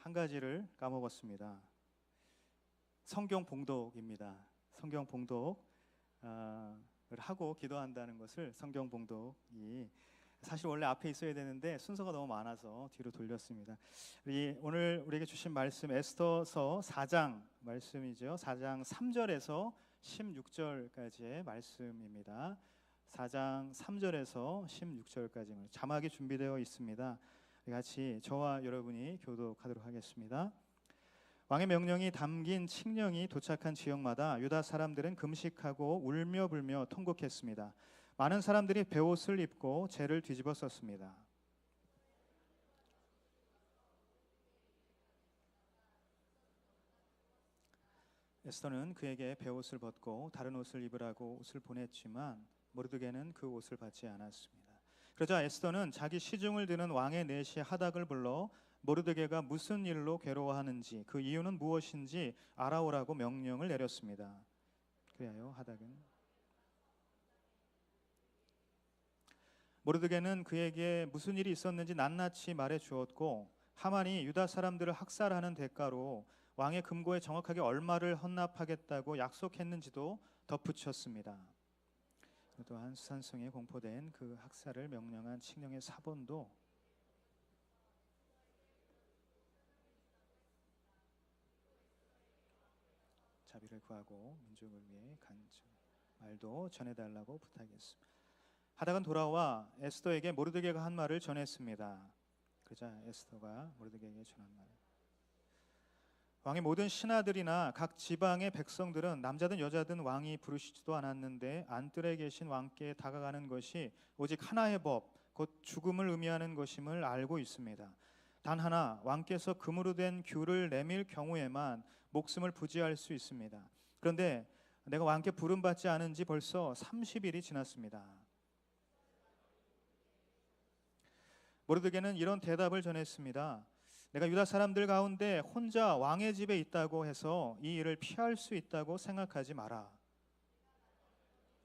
한 가지를 까먹었습니다. 성경 봉독입니다. 성경 봉독을 하고 기도한다는 것을 성경 봉독이 사실 원래 앞에 있어야 되는데 순서가 너무 많아서 뒤로 돌렸습니다. 오늘 우리에게 주신 말씀 에스더서 4장 말씀이죠. 4장 3절에서 16절까지의 말씀입니다. 4장 3절에서 16절까지 자막이 준비되어 있습니다. 같이 저와 여러분이 교독하도록 하겠습니다. 왕의 명령이 담긴 칙령이 도착한 지역마다 유다 사람들은 금식하고 울며 불며 통곡했습니다. 많은 사람들이 베옷을 입고 재를 뒤집어 썼습니다. 에스더는 그에게 베옷을 벗고 다른 옷을 입으라고 옷을 보냈지만 모르드게는 그 옷을 받지 않았습니다. 그러자 에스더는 자기 시중을 드는 왕의 내시 하닥을 불러 모르드게가 무슨 일로 괴로워하는지 그 이유는 무엇인지 알아오라고 명령을 내렸습니다. 그래요, 하닥은 모르드게는 그에게 무슨 일이 있었는지 낱낱이 말해 주었고 하만이 유다 사람들을 학살하는 대가로 왕의 금고에 정확하게 얼마를 헌납하겠다고 약속했는지도 덧붙였습니다. 또한 수산성에 공포된 그 학살을 명령한 칙령의 사본도 자비를 구하고 민족을 위해 간증 말도 전해달라고 부탁했습니다. 하닥은 돌아와 에스더에게 모르드게가 한 말을 전했습니다. 그러자 에스더가 모르드게에게 전한 말, 왕의 모든 신하들이나 각 지방의 백성들은 남자든 여자든 왕이 부르시지도 않았는데 안뜰에 계신 왕께 다가가는 것이 오직 하나의 법, 곧 죽음을 의미하는 것임을 알고 있습니다. 단 하나, 왕께서 금으로 된 귤을 내밀 경우에만 목숨을 부지할 수 있습니다. 그런데 내가 왕께 부름받지 않은 지 벌써 30일이 지났습니다. 모르드게는 이런 대답을 전했습니다. 내가 유다 사람들 가운데 혼자 왕의 집에 있다고 해서 이 일을 피할 수 있다고 생각하지 마라.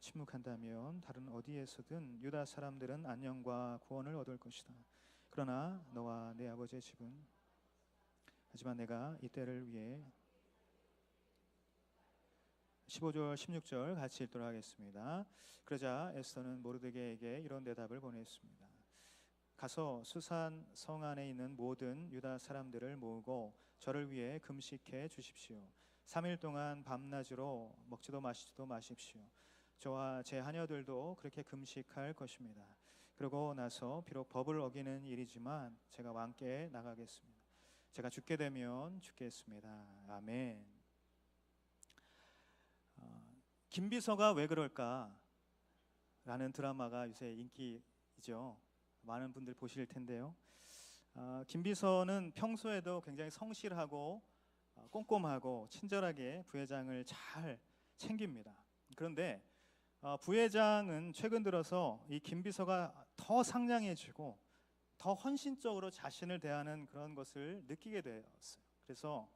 침묵한다면 다른 어디에서든 유다 사람들은 안녕과 구원을 얻을 것이다. 그러나 너와 내 아버지의 집은, 하지만 내가 이 때를 위해 15절 16절 같이 읽도록 하겠습니다. 그러자 에스더는 모르드게에게 이런 대답을 보냈습니다. 가서 수산 성 안에 있는 모든 유다 사람들을 모으고 저를 위해 금식해 주십시오. 3일 동안 밤낮으로 먹지도 마시지도 마십시오. 저와 제 하녀들도 그렇게 금식할 것입니다. 그러고 나서 비록 법을 어기는 일이지만 제가 왕께 나가겠습니다. 제가 죽게 되면 죽겠습니다. 아멘. 김비서가 왜 그럴까? 라는 드라마가 요새 인기이죠. 많은 분들 보실 텐데요. 김비서는 평소에도 굉장히 성실하고 꼼꼼하고 친절하게 부회장을 잘 챙깁니다. 그런데 부회장은 최근 들어서 이 김비서가 더 상냥해지고 더 헌신적으로 자신을 대하는 그런 것을 느끼게 되었어요. 그래서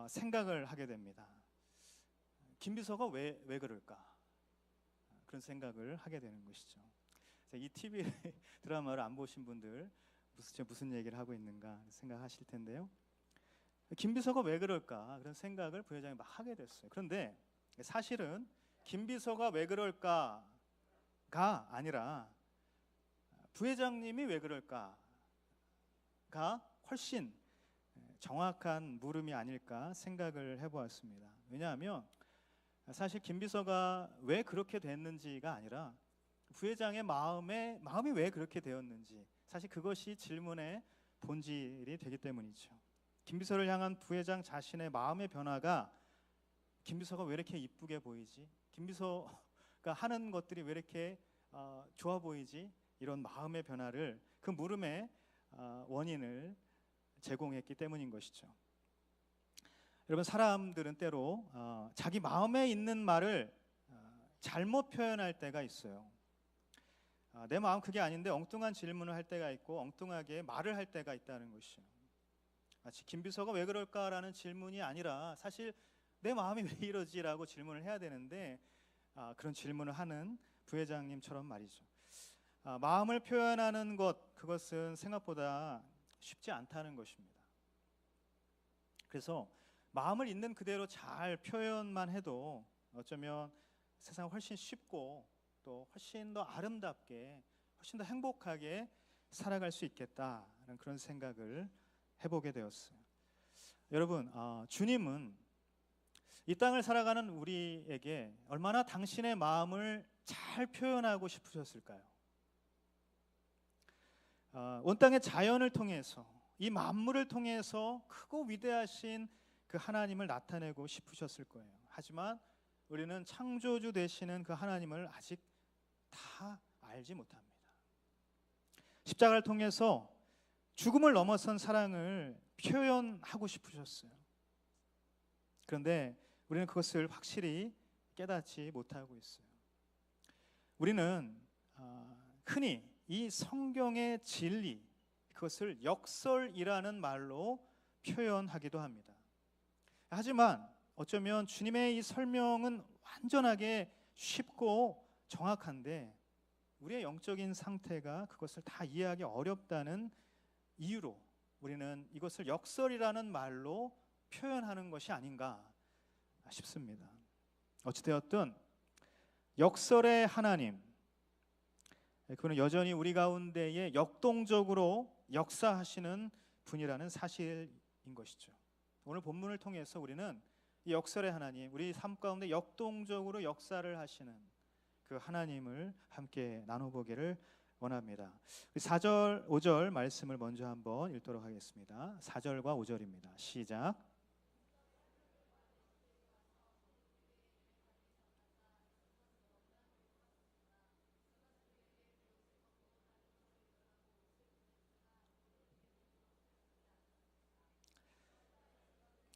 생각을 하게 됩니다. 김비서가 왜 그럴까? 그런 생각을 하게 되는 것이죠. 이 TV 드라마를 안 보신 분들 무슨 얘기를 하고 있는가 생각하실 텐데요. 김비서가 왜 그럴까 그런 생각을 부회장이 막 하게 됐어요. 그런데 사실은 김비서가 왜 그럴까가 아니라 부회장님이 왜 그럴까가 훨씬 정확한 물음이 아닐까 생각을 해보았습니다. 왜냐하면 사실 김비서가 왜 그렇게 됐는지가 아니라 부회장의 마음이 왜 그렇게 되었는지, 사실 그것이 질문의 본질이 되기 때문이죠. 김비서를 향한 부회장 자신의 마음의 변화가 김비서가 왜 이렇게 이쁘게 보이지? 김비서가 하는 것들이 왜 이렇게 좋아 보이지? 이런 마음의 변화를, 그 물음의 원인을 제공했기 때문인 것이죠. 여러분, 사람들은 때로 자기 마음에 있는 말을 잘못 표현할 때가 있어요. 내 마음 그게 아닌데 엉뚱한 질문을 할 때가 있고 엉뚱하게 말을 할 때가 있다는 것이죠. 마치 김비서가 왜 그럴까라는 질문이 아니라 사실 내 마음이 왜 이러지라고 질문을 해야 되는데 그런 질문을 하는 부회장님처럼 말이죠. 마음을 표현하는 그것은 생각보다 쉽지 않다는 것입니다. 그래서 마음을 있는 그대로 잘 표현만 해도 어쩌면 세상 훨씬 쉽고 또 훨씬 더 아름답게, 훨씬 더 행복하게 살아갈 수 있겠다는 그런 생각을 해보게 되었어요. 여러분, 주님은 이 땅을 살아가는 우리에게 얼마나 당신의 마음을 잘 표현하고 싶으셨을까요? 온 땅의 자연을 통해서, 이 만물을 통해서 크고 위대하신 그 하나님을 나타내고 싶으셨을 거예요. 하지만 우리는 창조주 되시는 그 하나님을 아직 다 알지 못합니다. 십자가를 통해서 죽음을 넘어선 사랑을 표현하고 싶으셨어요. 그런데 우리는 그것을 확실히 깨닫지 못하고 있어요. 우리는 흔히 이 성경의 진리, 그것을 역설이라는 말로 표현하기도 합니다. 하지만 어쩌면 주님의 이 설명은 완전하게 쉽고 정확한데 우리의 영적인 상태가 그것을 다 이해하기 어렵다는 이유로 우리는 이것을 역설이라는 말로 표현하는 것이 아닌가 싶습니다. 어찌되었든 역설의 하나님, 그는 여전히 우리 가운데에 역동적으로 역사하시는 분이라는 사실인 것이죠. 오늘 본문을 통해서 우리는 이 역설의 하나님, 우리 삶 가운데 역동적으로 역사를 하시는 그 하나님을 함께 나눠보기를 원합니다. 4절, 5절 말씀을 먼저 한번 읽도록 하겠습니다. 4절과 5절입니다. 시작.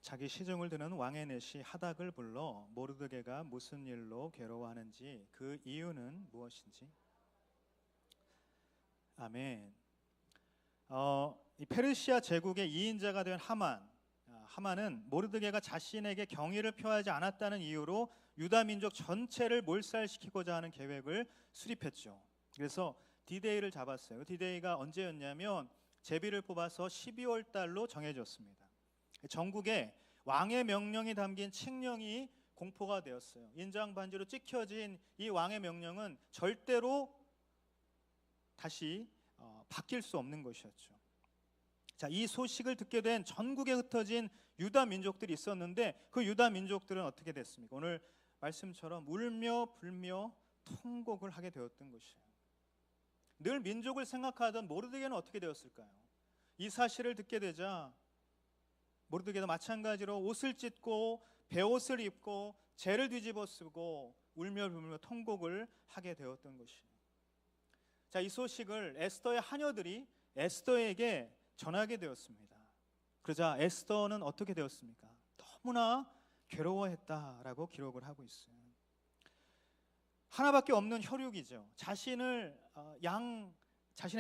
자기 시중을 드는 왕의 넷이 하닥을 불러 모르드게가 무슨 일로 괴로워하는지 그 이유는 무엇인지. 아멘. 이 페르시아 제국의 2인자가 된 하만은 모르드게가 자신에게 경의를 표하지 않았다는 이유로 유다 민족 전체를 몰살시키고자 하는 계획을 수립했죠. 그래서 디데이를 잡았어요. 디데이가 언제였냐면 제비를 뽑아서 12월 달로 정해졌습니다. 전국에 왕의 명령이 담긴 칙령이 공포가 되었어요. 인장 반지로 찍혀진 이 왕의 명령은 절대로 다시 바뀔 수 없는 것이었죠. 자, 이 소식을 듣게 된 전국에 흩어진 유다 민족들이 있었는데 그 유다 민족들은 어떻게 됐습니까? 오늘 말씀처럼 울며 불며 통곡을 하게 되었던 것이에요. 늘 민족을 생각하던 모르드게는 어떻게 되었을까요? 이 사실을 듣게 되자 모르드게도 마찬가지로 옷을 찢고 베옷을 입고 재를 뒤집어 쓰고 울며 불며 통곡을 하게 되었던 것이에요. 자, 이 소식을 에스더의 하녀들이 에스더에게 전하게 되었습니다. 그러자 에스더는 어떻게 되었습니까? 너무나 괴로워했다라고 기록을 하고 있어요. 하나밖에 없는 혈육이죠. 자신의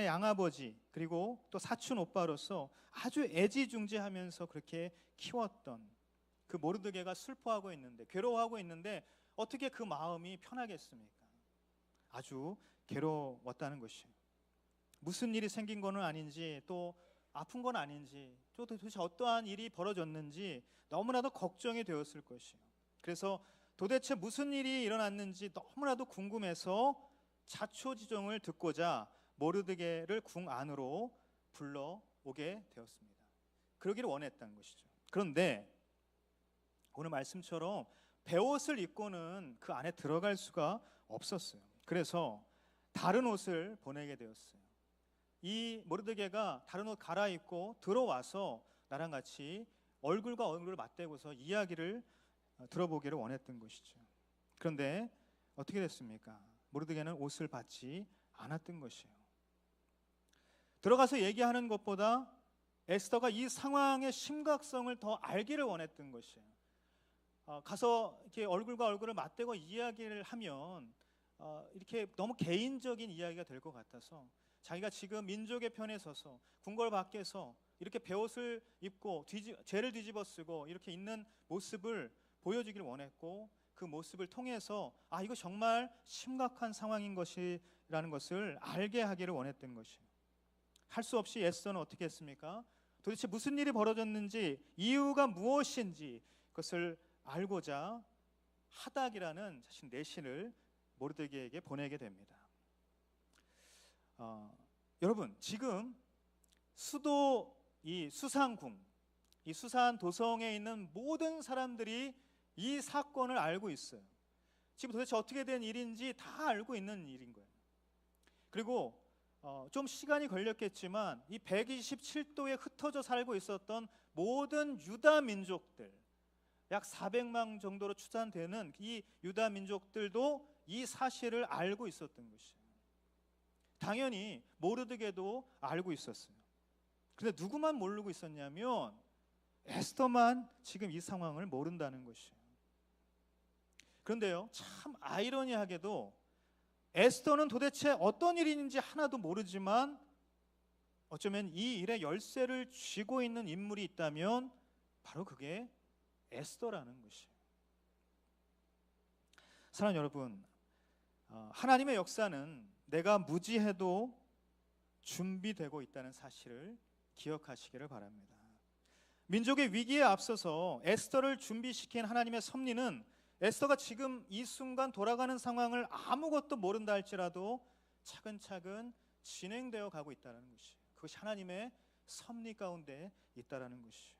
양아버지 그리고 또 사촌 오빠로서 아주 애지중지하면서 그렇게 키웠던 그 모르드게가 슬퍼하고 있는데, 괴로워하고 있는데 어떻게 그 마음이 편하겠습니까? 아주 괴로웠다는 것이에요. 무슨 일이 생긴 거는 아닌지, 또 아픈 건 아닌지, 또 도대체 어떠한 일이 벌어졌는지 너무나도 걱정이 되었을 것이에요. 그래서 도대체 무슨 일이 일어났는지 너무나도 궁금해서 자초지종을 듣고자 모르드게를 궁 안으로 불러오게 되었습니다. 그러기를 원했다는 것이죠. 그런데 오늘 말씀처럼 베옷을 입고는 그 안에 들어갈 수가 없었어요. 그래서 다른 옷을 보내게 되었어요. 이 모르드게가 다른 옷 갈아입고 들어와서 나랑 같이 얼굴과 얼굴을 맞대고서 이야기를 들어보기를 원했던 것이죠. 그런데 어떻게 됐습니까? 모르드게는 옷을 받지 않았던 것이에요. 들어가서 얘기하는 것보다 에스더가 이 상황의 심각성을 더 알기를 원했던 것이에요. 가서 이렇게 얼굴과 얼굴을 맞대고 이야기를 하면 이렇게 너무 개인적인 이야기가 될 것 같아서 자기가 지금 민족의 편에 서서 궁궐 밖에서 이렇게 베옷을 입고 죄를 뒤집어 쓰고 이렇게 있는 모습을 보여주기를 원했고, 그 모습을 통해서 이거 정말 심각한 상황인 것이라는 것을 알게 하기를 원했던 것이에요. 할 수 없이 에스더는 어떻게 했습니까? 도대체 무슨 일이 벌어졌는지, 이유가 무엇인지 그것을 알고자 하닥이라는 자신 내신을 모르드게에게 보내게 됩니다. 여러분, 지금 수도 이 수상궁, 이 수산 도성에 있는 모든 사람들이 이 사건을 알고 있어요. 지금 도대체 어떻게 된 일인지 다 알고 있는 일인 거예요. 그리고 좀 시간이 걸렸겠지만 이 127도에 흩어져 살고 있었던 모든 유다 민족들, 약 400만 정도로 추산되는 이 유다 민족들도 이 사실을 알고 있었던 것이에요. 당연히 모르드게도 알고 있었어요. 그런데 누구만 모르고 있었냐면 에스더만 지금 이 상황을 모른다는 것이에요. 그런데요, 참 아이러니하게도 에스더는 도대체 어떤 일인지 하나도 모르지만 어쩌면 이 일의 열쇠를 쥐고 있는 인물이 있다면 바로 그게 에스더라는 것이에요. 사랑하는 여러분, 하나님의 역사는 내가 무지해도 준비되고 있다는 사실을 기억하시기를 바랍니다. 민족의 위기에 앞서서 에스더를 준비시킨 하나님의 섭리는 에스더가 지금 이 순간 돌아가는 상황을 아무것도 모른다 할지라도 차근차근 진행되어 가고 있다는 것이에요. 그것이 하나님의 섭리 가운데 있다는 것이에요.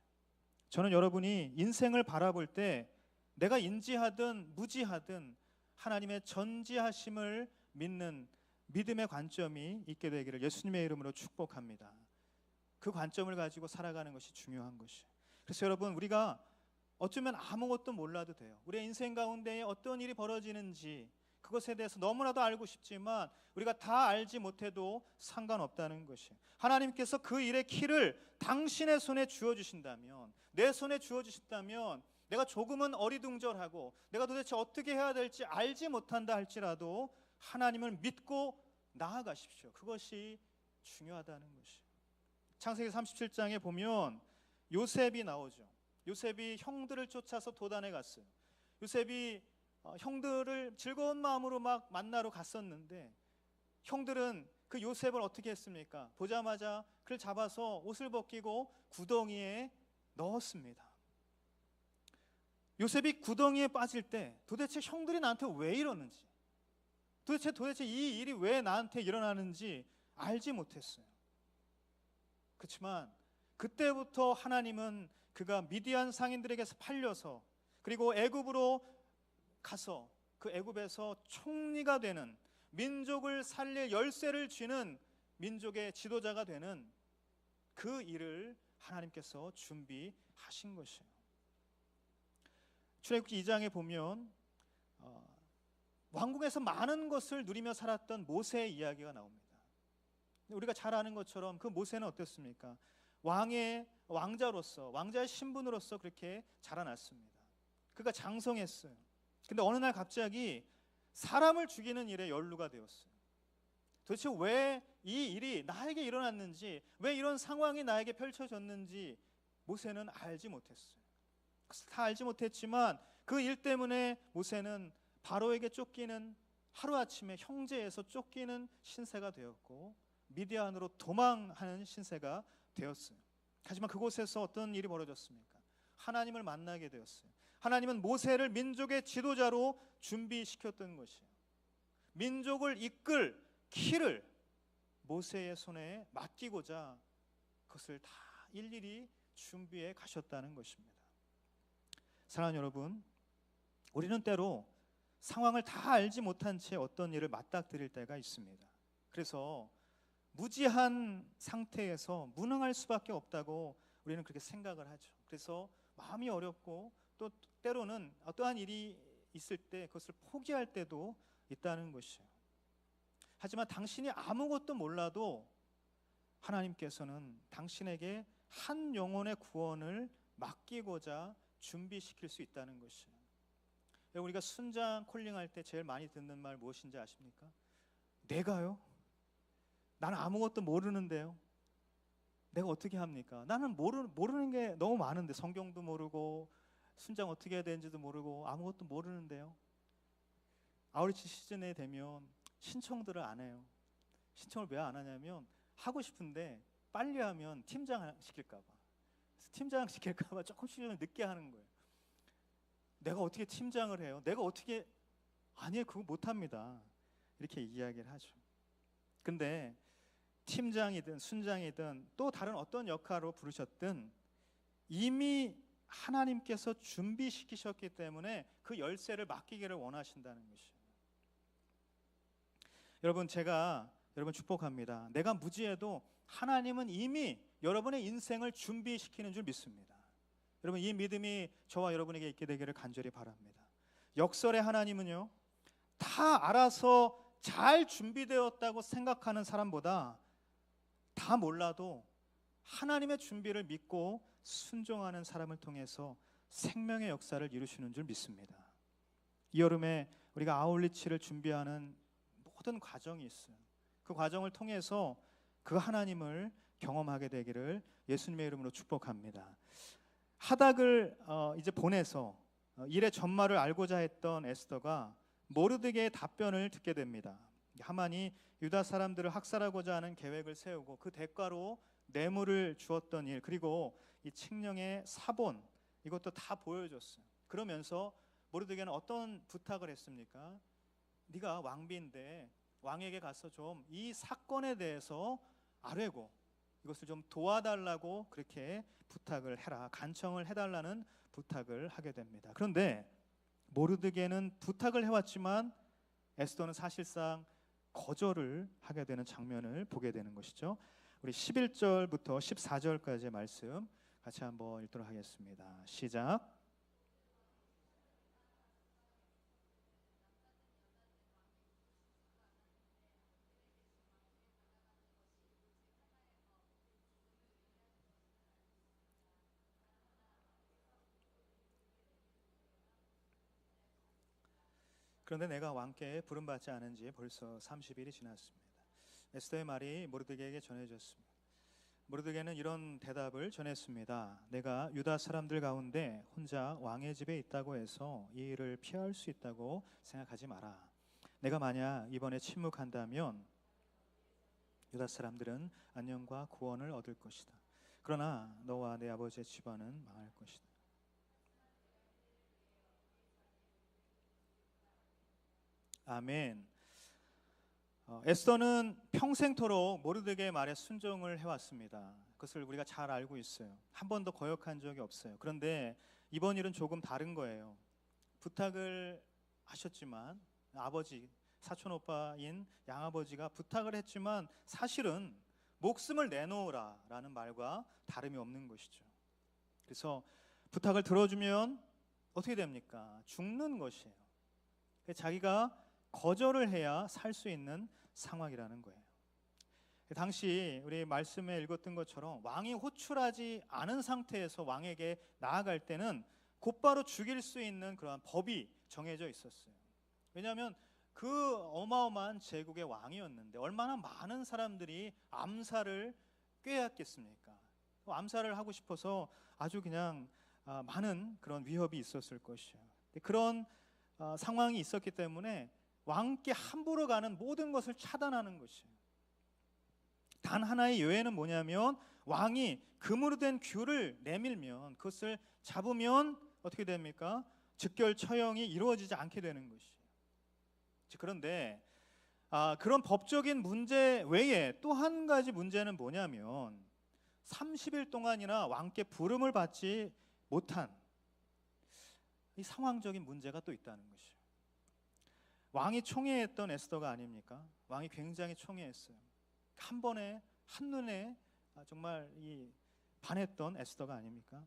저는 여러분이 인생을 바라볼 때 내가 인지하든 무지하든 하나님의 전지하심을 믿는 믿음의 관점이 있게 되기를 예수님의 이름으로 축복합니다. 그 관점을 가지고 살아가는 것이 중요한 것이에요. 그래서 여러분, 우리가 어쩌면 아무것도 몰라도 돼요. 우리의 인생 가운데 어떤 일이 벌어지는지 그것에 대해서 너무나도 알고 싶지만 우리가 다 알지 못해도 상관없다는 것이에요. 하나님께서 그 일의 키를 당신의 손에 주어주신다면, 내 손에 주어주신다면 내가 조금은 어리둥절하고 내가 도대체 어떻게 해야 될지 알지 못한다 할지라도 하나님을 믿고 나아가십시오. 그것이 중요하다는 것이에요. 창세기 37장에 보면 요셉이 나오죠. 요셉이 형들을 쫓아서 도단에 갔어요. 요셉이 형들을 즐거운 마음으로 막 만나러 갔었는데 형들은 그 요셉을 어떻게 했습니까? 보자마자 그를 잡아서 옷을 벗기고 구덩이에 넣었습니다. 요셉이 구덩이에 빠질 때 도대체 형들이 나한테 왜 이러는지, 도대체 이 일이 왜 나한테 일어나는지 알지 못했어요. 그렇지만 그때부터 하나님은 그가 미디안 상인들에게서 팔려서 그리고 애굽으로 가서 그 애굽에서 총리가 되는, 민족을 살릴 열쇠를 쥐는 민족의 지도자가 되는 그 일을 하나님께서 준비하신 것이에요. 출애굽기 2장에 보면 왕궁에서 많은 것을 누리며 살았던 모세의 이야기가 나옵니다. 우리가 잘 아는 것처럼 그 모세는 어땠습니까? 왕자로서, 왕자의 신분으로서 그렇게 자라났습니다. 그가 장성했어요. 근데 어느 날 갑자기 사람을 죽이는 일에 연루가 되었어요. 도대체 왜 이 일이 나에게 일어났는지, 왜 이런 상황이 나에게 펼쳐졌는지 모세는 알지 못했어요. 다 알지 못했지만 그 일 때문에 모세는 바로에게 쫓기는, 하루아침에 형제에서 쫓기는 신세가 되었고 미디안으로 도망하는 신세가 되었어요. 하지만 그곳에서 어떤 일이 벌어졌습니까? 하나님을 만나게 되었어요. 하나님은 모세를 민족의 지도자로 준비시켰던 것이에요. 민족을 이끌 키를 모세의 손에 맡기고자 그것을 다 일일이 준비해 가셨다는 것입니다. 사랑하는 여러분, 우리는 때로 상황을 다 알지 못한 채 어떤 일을 맞닥뜨릴 때가 있습니다. 그래서 무지한 상태에서 무능할 수밖에 없다고 우리는 그렇게 생각을 하죠. 그래서 마음이 어렵고 또 때로는 어떠한 일이 있을 때 그것을 포기할 때도 있다는 것이에요. 하지만 당신이 아무것도 몰라도 하나님께서는 당신에게 한 영혼의 구원을 맡기고자 준비시킬 수 있다는 것이에요. 우리가 순장 콜링할 때 제일 많이 듣는 말 무엇인지 아십니까? 내가요? 나는 아무것도 모르는데요. 내가 어떻게 합니까? 나는 모르는 게 너무 많은데, 성경도 모르고 순장 어떻게 해야 되는지도 모르고 아무것도 모르는데요. 아우리치 시즌에 되면 신청들을 안 해요. 신청을 왜 안 하냐면 하고 싶은데 빨리 하면 팀장 시킬까 봐. 팀장 시킬까봐 조금씩 좀 늦게 하는 거예요. 내가 어떻게 팀장을 해요? 내가 어떻게 아니에요, 그거 못합니다. 이렇게 이야기를 하죠. 근데 팀장이든 순장이든 또 다른 어떤 역할로 부르셨든 이미 하나님께서 준비시키셨기 때문에 그 열쇠를 맡기기를 원하신다는 것이에요. 여러분, 제가 여러분 축복합니다. 내가 무지해도 하나님은 이미 여러분의 인생을 준비시키는 줄 믿습니다. 여러분, 이 믿음이 저와 여러분에게 있게 되기를 간절히 바랍니다. 역설의 하나님은요, 다 알아서 잘 준비되었다고 생각하는 사람보다 다 몰라도 하나님의 준비를 믿고 순종하는 사람을 통해서 생명의 역사를 이루시는 줄 믿습니다. 이 여름에 우리가 아울리치를 준비하는 모든 과정이 있어요. 그 과정을 통해서 그 하나님을 경험하게 되기를 예수님의 이름으로 축복합니다. 하닥을 이제 보내서 일의 전말을 알고자 했던 에스더가 모르드게의 답변을 듣게 됩니다. 하만이 유다 사람들을 학살하고자 하는 계획을 세우고 그 대가로 뇌물을 주었던 일, 그리고 이 칙령의 사본, 이것도 다 보여줬어요. 그러면서 모르드게는 어떤 부탁을 했습니까? 네가 왕비인데 왕에게 가서 좀 이 사건에 대해서 아뢰고 이것을 좀 도와달라고 그렇게 부탁을 해라, 간청을 해달라는 부탁을 하게 됩니다. 그런데 모르드게는 부탁을 해왔지만 에스더는 사실상 거절을 하게 되는 장면을 보게 되는 것이죠. 우리 11절부터 14절까지의 말씀 같이 한번 읽도록 하겠습니다. 시작. 그런데 내가 왕께 부름받지 않은 지 벌써 30일이 지났습니다. 에스더의 말이 모르드게에게 전해졌습니다. 모르드게는 이런 대답을 전했습니다. 내가 유다 사람들 가운데 혼자 왕의 집에 있다고 해서 이 일을 피할 수 있다고 생각하지 마라. 내가 만약 이번에 침묵한다면 유다 사람들은 안녕과 구원을 얻을 것이다. 그러나 너와 내 아버지의 집안은 망할 것이다. 아멘. 에스더는 평생토록 모르드게의 말에 순종을 해왔습니다. 그것을 우리가 잘 알고 있어요. 한 번도 거역한 적이 없어요. 그런데 이번 일은 조금 다른 거예요. 부탁을 하셨지만 아버지, 사촌 오빠인 양아버지가 부탁을 했지만 사실은 목숨을 내놓으라라는 말과 다름이 없는 것이죠. 그래서 부탁을 들어주면 어떻게 됩니까? 죽는 것이에요. 자기가 거절을 해야 살 수 있는 상황이라는 거예요. 당시 우리 말씀에 읽었던 것처럼 왕이 호출하지 않은 상태에서 왕에게 나아갈 때는 곧바로 죽일 수 있는 그러한 법이 정해져 있었어요. 왜냐하면 그 어마어마한 제국의 왕이었는데 얼마나 많은 사람들이 암살을 꾀했겠습니까? 암살을 하고 싶어서 아주 그냥 많은 그런 위협이 있었을 것이에요. 그런 상황이 있었기 때문에 왕께 함부로 가는 모든 것을 차단하는 것이에요. 단 하나의 예외는 뭐냐면 왕이 금으로 된 귤을 내밀면 그것을 잡으면 어떻게 됩니까? 즉결 처형이 이루어지지 않게 되는 것이에요. 그런데 그런 법적인 문제 외에 또 한 가지 문제는 뭐냐면 30일 동안이나 왕께 부름을 받지 못한 이 상황적인 문제가 또 있다는 것이에요. 왕이 총애했던 에스더가 아닙니까? 왕이 굉장히 총애했어요. 한 번에 한눈에 정말 이 반했던 에스더가 아닙니까?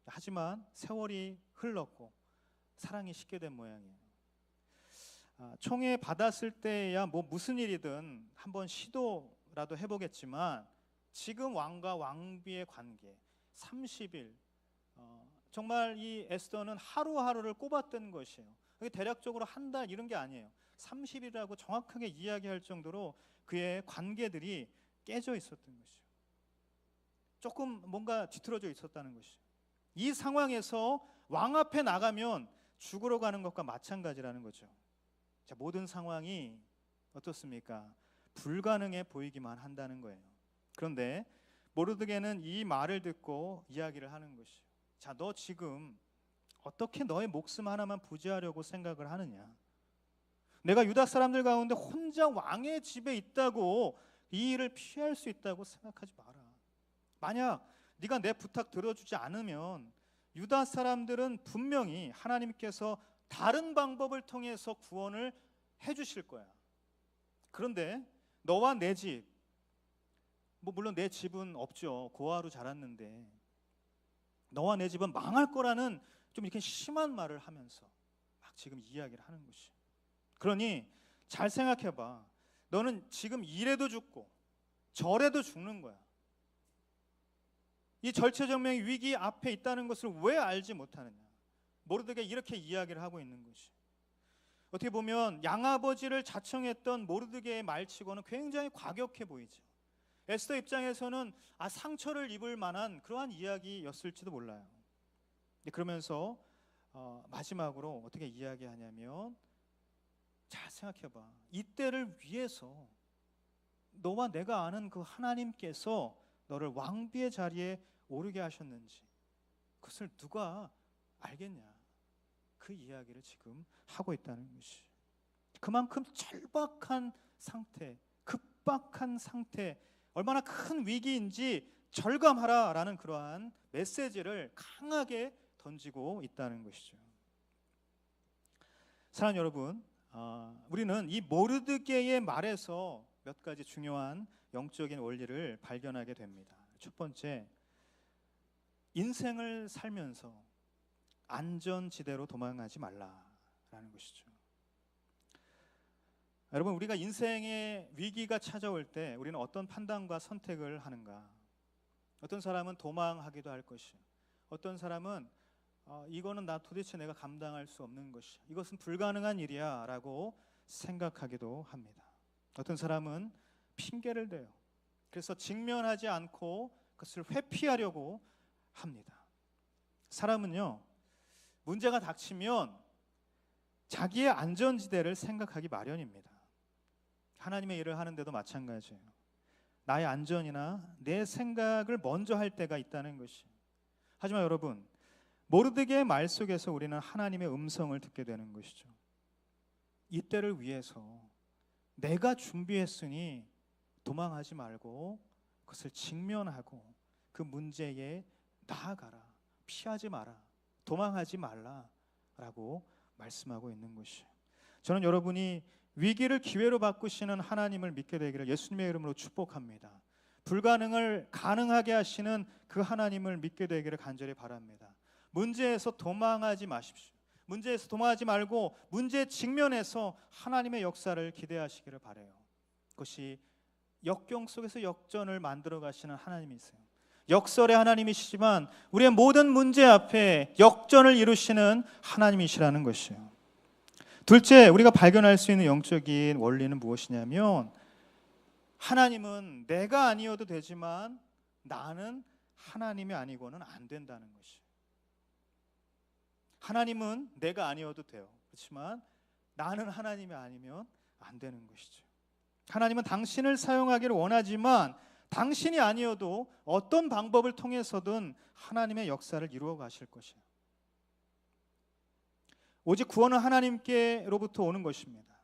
하지만 세월이 흘렀고 사랑이 식게 된 모양이에요. 총애 받았을 때야 뭐 무슨 일이든 한번 시도라도 해보겠지만 지금 왕과 왕비의 관계 30일 정말 이 에스더는 하루하루를 꼽았던 것이에요. 대략적으로 한 달 이런 게 아니에요. 30일이라고 정확하게 이야기할 정도로 그의 관계들이 깨져 있었던 것이죠. 조금 뭔가 뒤틀어져 있었다는 것이죠. 이 상황에서 왕 앞에 나가면 죽으러 가는 것과 마찬가지라는 거죠. 자, 모든 상황이 어떻습니까? 불가능해 보이기만 한다는 거예요. 그런데 모르드게는 이 말을 듣고 이야기를 하는 것이에요. 자, 너 지금 어떻게 너의 목숨 하나만 부지하려고 생각을 하느냐? 내가 유다 사람들 가운데 혼자 왕의 집에 있다고 이 일을 피할 수 있다고 생각하지 마라. 만약 네가 내 부탁 들어주지 않으면 유다 사람들은 분명히 하나님께서 다른 방법을 통해서 구원을 해주실 거야. 그런데 너와 내 집, 물론 내 집은 없죠. 고아로 자랐는데 너와 내 집은 망할 거라는 좀 이렇게 심한 말을 하면서 막 지금 이야기를 하는 것이. 그러니 잘 생각해봐. 너는 지금 이래도 죽고 저래도 죽는 거야. 이 절체절명의 위기 앞에 있다는 것을 왜 알지 못하느냐? 모르드게 이렇게 이야기를 하고 있는 것이. 어떻게 보면 양아버지를 자청했던 모르드게의 말치고는 굉장히 과격해 보이죠. 에스더 입장에서는 상처를 입을 만한 그러한 이야기였을지도 몰라요. 그러면서 마지막으로 어떻게 이야기하냐면, 잘 생각해봐. 이때를 위해서 너와 내가 아는 그 하나님께서 너를 왕비의 자리에 오르게 하셨는지 그것을 누가 알겠냐? 그 이야기를 지금 하고 있다는 것이. 그만큼 절박한 상태, 급박한 상태, 얼마나 큰 위기인지 절감하라라는 그러한 메시지를 강하게 던지고 있다는 것이죠. 사랑하는 여러분, 우리는 이 모르드게의 말에서 몇 가지 중요한 영적인 원리를 발견하게 됩니다. 첫 번째, 인생을 살면서 안전지대로 도망가지 말라라는 것이죠. 여러분, 우리가 인생의 위기가 찾아올 때 우리는 어떤 판단과 선택을 하는가? 어떤 사람은 도망하기도 할 것이요, 어떤 사람은 이거는 도대체 내가 감당할 수 없는 것이야, 이것은 불가능한 일이야 라고 생각하기도 합니다. 어떤 사람은 핑계를 대요. 그래서 직면하지 않고 그것을 회피하려고 합니다. 사람은요, 문제가 닥치면 자기의 안전지대를 생각하기 마련입니다. 하나님의 일을 하는데도 마찬가지예요. 나의 안전이나 내 생각을 먼저 할 때가 있다는 것이. 하지만 여러분, 모르드게의 말 속에서 우리는 하나님의 음성을 듣게 되는 것이죠. 이때를 위해서 내가 준비했으니 도망하지 말고 그것을 직면하고 그 문제에 나아가라, 피하지 마라, 도망하지 말라라고 말씀하고 있는 것이에요. 저는 여러분이 위기를 기회로 바꾸시는 하나님을 믿게 되기를 예수님의 이름으로 축복합니다. 불가능을 가능하게 하시는 그 하나님을 믿게 되기를 간절히 바랍니다. 문제에서 도망하지 마십시오. 문제에서 도망하지 말고 문제 직면에서 하나님의 역사를 기대하시기를 바라요. 그것이 역경 속에서 역전을 만들어 가시는 하나님이세요. 역설의 하나님이시지만 우리의 모든 문제 앞에 역전을 이루시는 하나님이시라는 것이에요. 둘째, 우리가 발견할 수 있는 영적인 원리는 무엇이냐면, 하나님은 내가 아니어도 되지만 나는 하나님이 아니고는 안 된다는 것이에요. 하나님은 내가 아니어도 돼요. 그렇지만 나는 하나님이 아니면 안 되는 것이죠. 하나님은 당신을 사용하기를 원하지만 당신이 아니어도 어떤 방법을 통해서든 하나님의 역사를 이루어 가실 것이에요. 오직 구원은 하나님께로부터 오는 것입니다.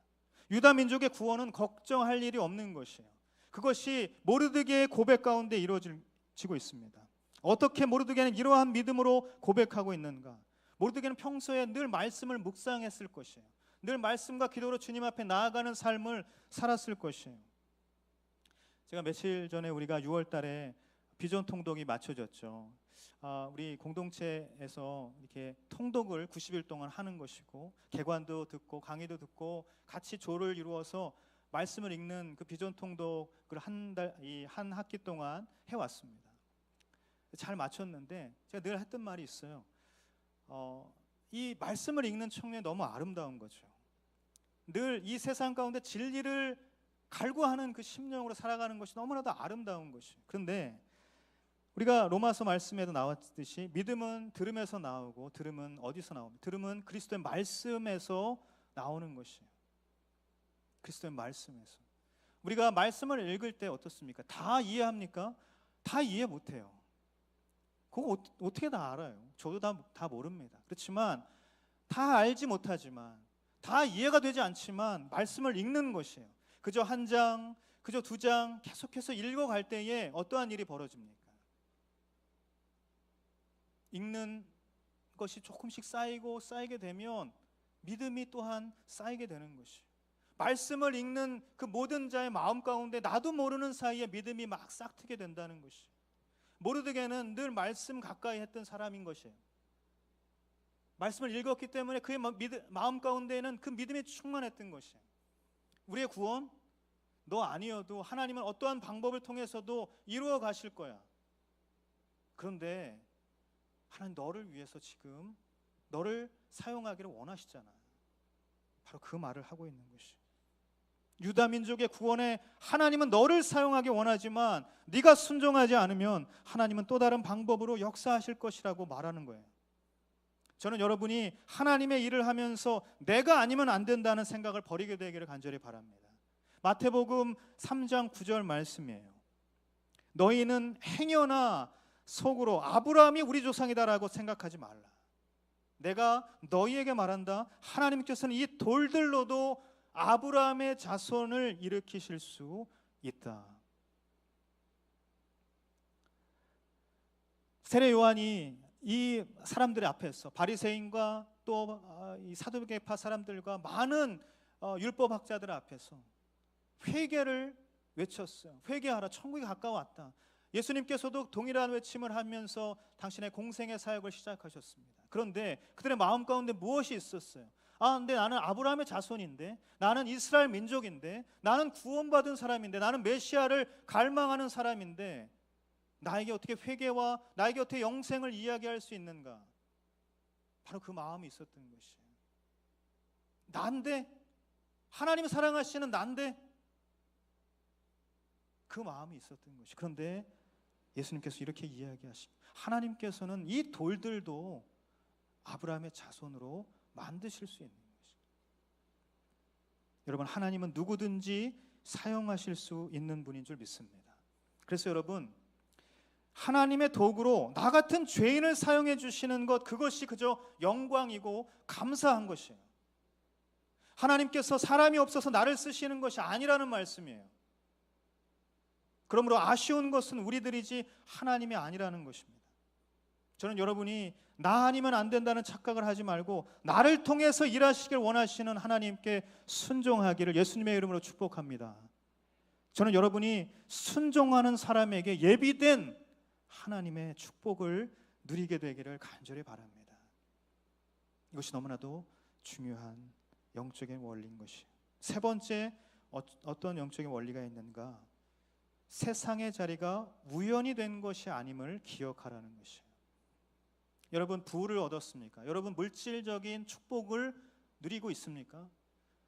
유다 민족의 구원은 걱정할 일이 없는 것이에요. 그것이 모르드게의 고백 가운데 이루어지고 있습니다. 어떻게 모르드게는 이러한 믿음으로 고백하고 있는가? 모르드게는 평소에 늘 말씀을 묵상했을 것이에요. 늘 말씀과 기도로 주님 앞에 나아가는 삶을 살았을 것이에요. 제가 며칠 전에 우리가 6월 달에 비전 통독이 맞춰졌죠. 우리 공동체에서 이렇게 통독을 90일 동안 하는 것이고, 개관도 듣고 강의도 듣고 같이 조를 이루어서 말씀을 읽는 그 비전 통독을 한 학기 동안 해왔습니다. 잘 마쳤는데 제가 늘 했던 말이 있어요. 이 말씀을 읽는 청년이 너무 아름다운 거죠. 늘 이 세상 가운데 진리를 갈구하는 그 심령으로 살아가는 것이 너무나도 아름다운 것이에요. 그런데 우리가 로마서 말씀에도 나왔듯이 믿음은 들음에서 나오고 들음은 어디서 나옵니까? 들음은 그리스도의 말씀에서 나오는 것이에요. 그리스도의 말씀에서. 우리가 말씀을 읽을 때 어떻습니까? 다 이해합니까? 다 이해 못해요. 그거 어떻게 다 알아요? 저도 다 모릅니다. 그렇지만 다 알지 못하지만, 다 이해가 되지 않지만 말씀을 읽는 것이에요. 그저 한 장, 그저 두 장 계속해서 읽어갈 때에 어떠한 일이 벌어집니까? 읽는 것이 조금씩 쌓이게 되면 믿음이 또한 쌓이게 되는 것이에요. 말씀을 읽는 그 모든 자의 마음 가운데 나도 모르는 사이에 믿음이 막 싹트게 된다는 것이에요. 모르드게는 늘 말씀 가까이 했던 사람인 것이에요. 말씀을 읽었기 때문에 그의 마음 가운데에는 그 믿음이 충만했던 것이에요. 우리의 구원, 너 아니어도 하나님은 어떠한 방법을 통해서도 이루어 가실 거야. 그런데 하나님 너를 위해서 지금 너를 사용하기를 원하시잖아. 바로 그 말을 하고 있는 것이. 유다 민족의 구원에 하나님은 너를 사용하기 원하지만 네가 순종하지 않으면 하나님은 또 다른 방법으로 역사하실 것이라고 말하는 거예요. 저는 여러분이 하나님의 일을 하면서 내가 아니면 안 된다는 생각을 버리게 되기를 간절히 바랍니다. 마태복음 3장 9절 말씀이에요. 너희는 행여나 속으로 아브라함이 우리 조상이다라고 생각하지 말라. 내가 너희에게 말한다. 하나님께서는 이 돌들로도 아브라함의 자손을 일으키실 수 있다. 세례 요한이 이 사람들 앞에서 바리새인과 또 이 사두개파 사람들과 많은 율법학자들 앞에서 회개를 외쳤어요. 회개하라, 천국이 가까웠다. 예수님께서도 동일한 외침을 하면서 당신의 공생의 사역을 시작하셨습니다. 그런데 그들의 마음 가운데 무엇이 있었어요? 근데 나는 아브라함의 자손인데, 나는 이스라엘 민족인데, 나는 구원받은 사람인데, 나는 메시아를 갈망하는 사람인데 나에게 어떻게 회개와 나에게 어떻게 영생을 이야기할 수 있는가? 바로 그 마음이 있었던 것이에요. 난데, 하나님 사랑하시는 난데, 그 마음이 있었던 것이. 그런데 예수님께서 이렇게 이야기하십니다. 하나님께서는 이 돌들도 아브라함의 자손으로 만드실 수 있는 것입니다. 여러분, 하나님은 누구든지 사용하실 수 있는 분인 줄 믿습니다. 그래서 여러분, 하나님의 도구로 나 같은 죄인을 사용해 주시는 것, 그것이 그저 영광이고 감사한 것이에요. 하나님께서 사람이 없어서 나를 쓰시는 것이 아니라는 말씀이에요. 그러므로 아쉬운 것은 우리들이지 하나님이 아니라는 것입니다. 저는 여러분이 나 아니면 안 된다는 착각을 하지 말고 나를 통해서 일하시길 원하시는 하나님께 순종하기를 예수님의 이름으로 축복합니다. 저는 여러분이 순종하는 사람에게 예비된 하나님의 축복을 누리게 되기를 간절히 바랍니다. 이것이 너무나도 중요한 영적인 원리인 것이에요. 세 번째, 어떤 영적인 원리가 있는가? 세상의 자리가 우연이 된 것이 아님을 기억하라는 것이에요. 여러분, 부를 얻었습니까? 여러분, 물질적인 축복을 누리고 있습니까?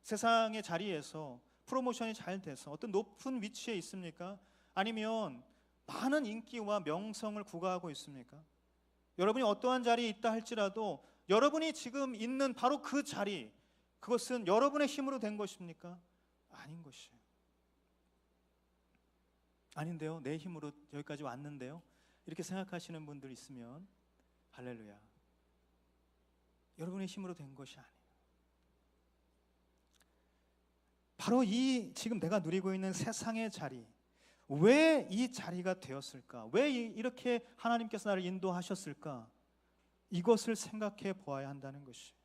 세상의 자리에서 프로모션이 잘 돼서 어떤 높은 위치에 있습니까? 아니면 많은 인기와 명성을 구가하고 있습니까? 여러분이 어떠한 자리에 있다 할지라도 여러분이 지금 있는 바로 그 자리, 그것은 여러분의 힘으로 된 것입니까? 아닌 것이에요. 아닌데요, 내 힘으로 여기까지 왔는데요, 이렇게 생각하시는 분들 있으면 할렐루야, 여러분의 힘으로 된 것이 아니에요. 바로 이 지금 내가 누리고 있는 세상의 자리, 왜 이 자리가 되었을까? 왜 이렇게 하나님께서 나를 인도하셨을까? 이것을 생각해 보아야 한다는 것이에요.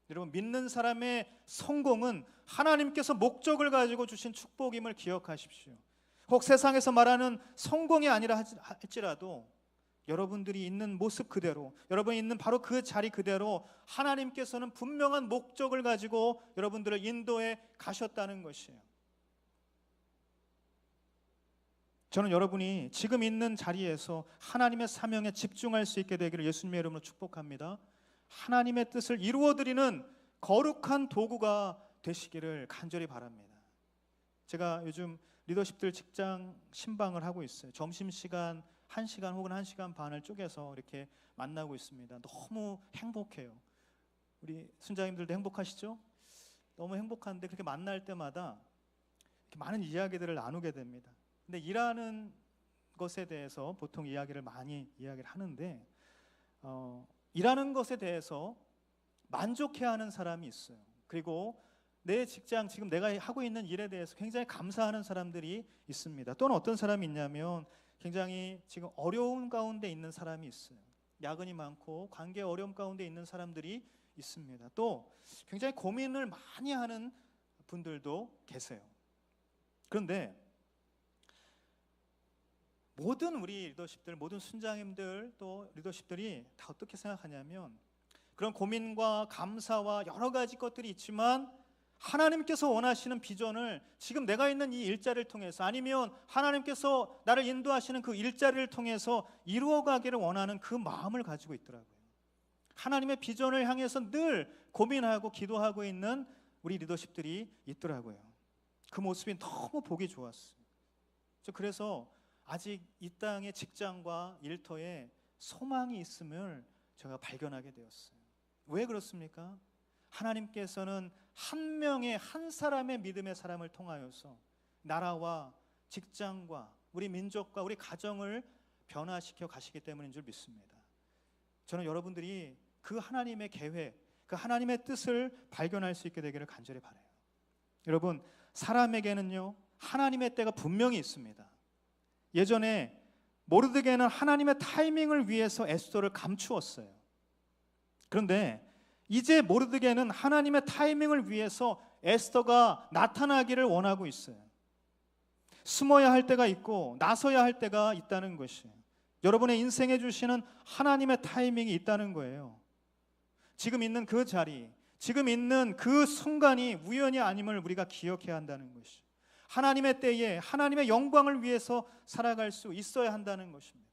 여러분, 믿는 사람의 성공은 하나님께서 목적을 가지고 주신 축복임을 기억하십시오. 혹 세상에서 말하는 성공이 아니라 할지라도 여러분들이 있는 모습 그대로, 여러분이 있는 바로 그 자리 그대로 하나님께서는 분명한 목적을 가지고 여러분들을 인도해 가셨다는 것이에요. 저는 여러분이 지금 있는 자리에서 하나님의 사명에 집중할 수 있게 되기를 예수님의 이름으로 축복합니다. 하나님의 뜻을 이루어드리는 거룩한 도구가 되시기를 간절히 바랍니다. 제가 요즘 리더십들 직장 신방을 하고 있어요. 점심시간 1시간 혹은 1시간 반을 쪼개서 이렇게 만나고 있습니다. 너무 행복해요. 우리 순자님들도 행복하시죠? 너무 행복한데 그렇게 만날 때마다 이렇게 많은 이야기들을 나누게 됩니다. 근데 일하는 것에 대해서 보통 많이 이야기를 하는데 일하는 것에 대해서 만족해하는 사람이 있어요. 그리고 내 직장, 지금 내가 하고 있는 일에 대해서 굉장히 감사하는 사람들이 있습니다. 또는 어떤 사람이 있냐면 굉장히 지금 어려운 가운데 있는 사람이 있어요. 야근이 많고 관계 어려움 가운데 있는 사람들이 있습니다. 또 굉장히 고민을 많이 하는 분들도 계세요. 그런데 모든 우리 리더십들, 모든 순장님들 또 리더십들이 다 어떻게 생각하냐면 그런 고민과 감사와 여러 가지 것들이 있지만 하나님께서 원하시는 비전을 지금 내가 있는 이 일자리를 통해서 아니면 하나님께서 나를 인도하시는 그 일자리를 통해서 이루어가기를 원하는 그 마음을 가지고 있더라고요. 하나님의 비전을 향해서 늘 고민하고 기도하고 있는 우리 리더십들이 있더라고요. 그 모습이 너무 보기 좋았어요. 그래서 아직 이 땅의 직장과 일터에 소망이 있음을 제가 발견하게 되었어요. 왜 그렇습니까? 하나님께서는 한 사람의 믿음의 사람을 통하여서 나라와 직장과 우리 민족과 우리 가정을 변화시켜 가시기 때문인 줄 믿습니다. 저는 여러분들이 그 하나님의 계획, 그 하나님의 뜻을 발견할 수 있게 되기를 간절히 바라요. 여러분, 사람에게는요 하나님의 때가 분명히 있습니다. 예전에 모르드게는 하나님의 타이밍을 위해서 에스더를 감추었어요. 그런데 이제 모르드게는 하나님의 타이밍을 위해서 에스더가 나타나기를 원하고 있어요. 숨어야 할 때가 있고 나서야 할 때가 있다는 것이에요. 여러분의 인생에 주시는 하나님의 타이밍이 있다는 거예요. 지금 있는 그 자리, 지금 있는 그 순간이 우연이 아님을 우리가 기억해야 한다는 것이에요. 하나님의 때에 하나님의 영광을 위해서 살아갈 수 있어야 한다는 것입니다.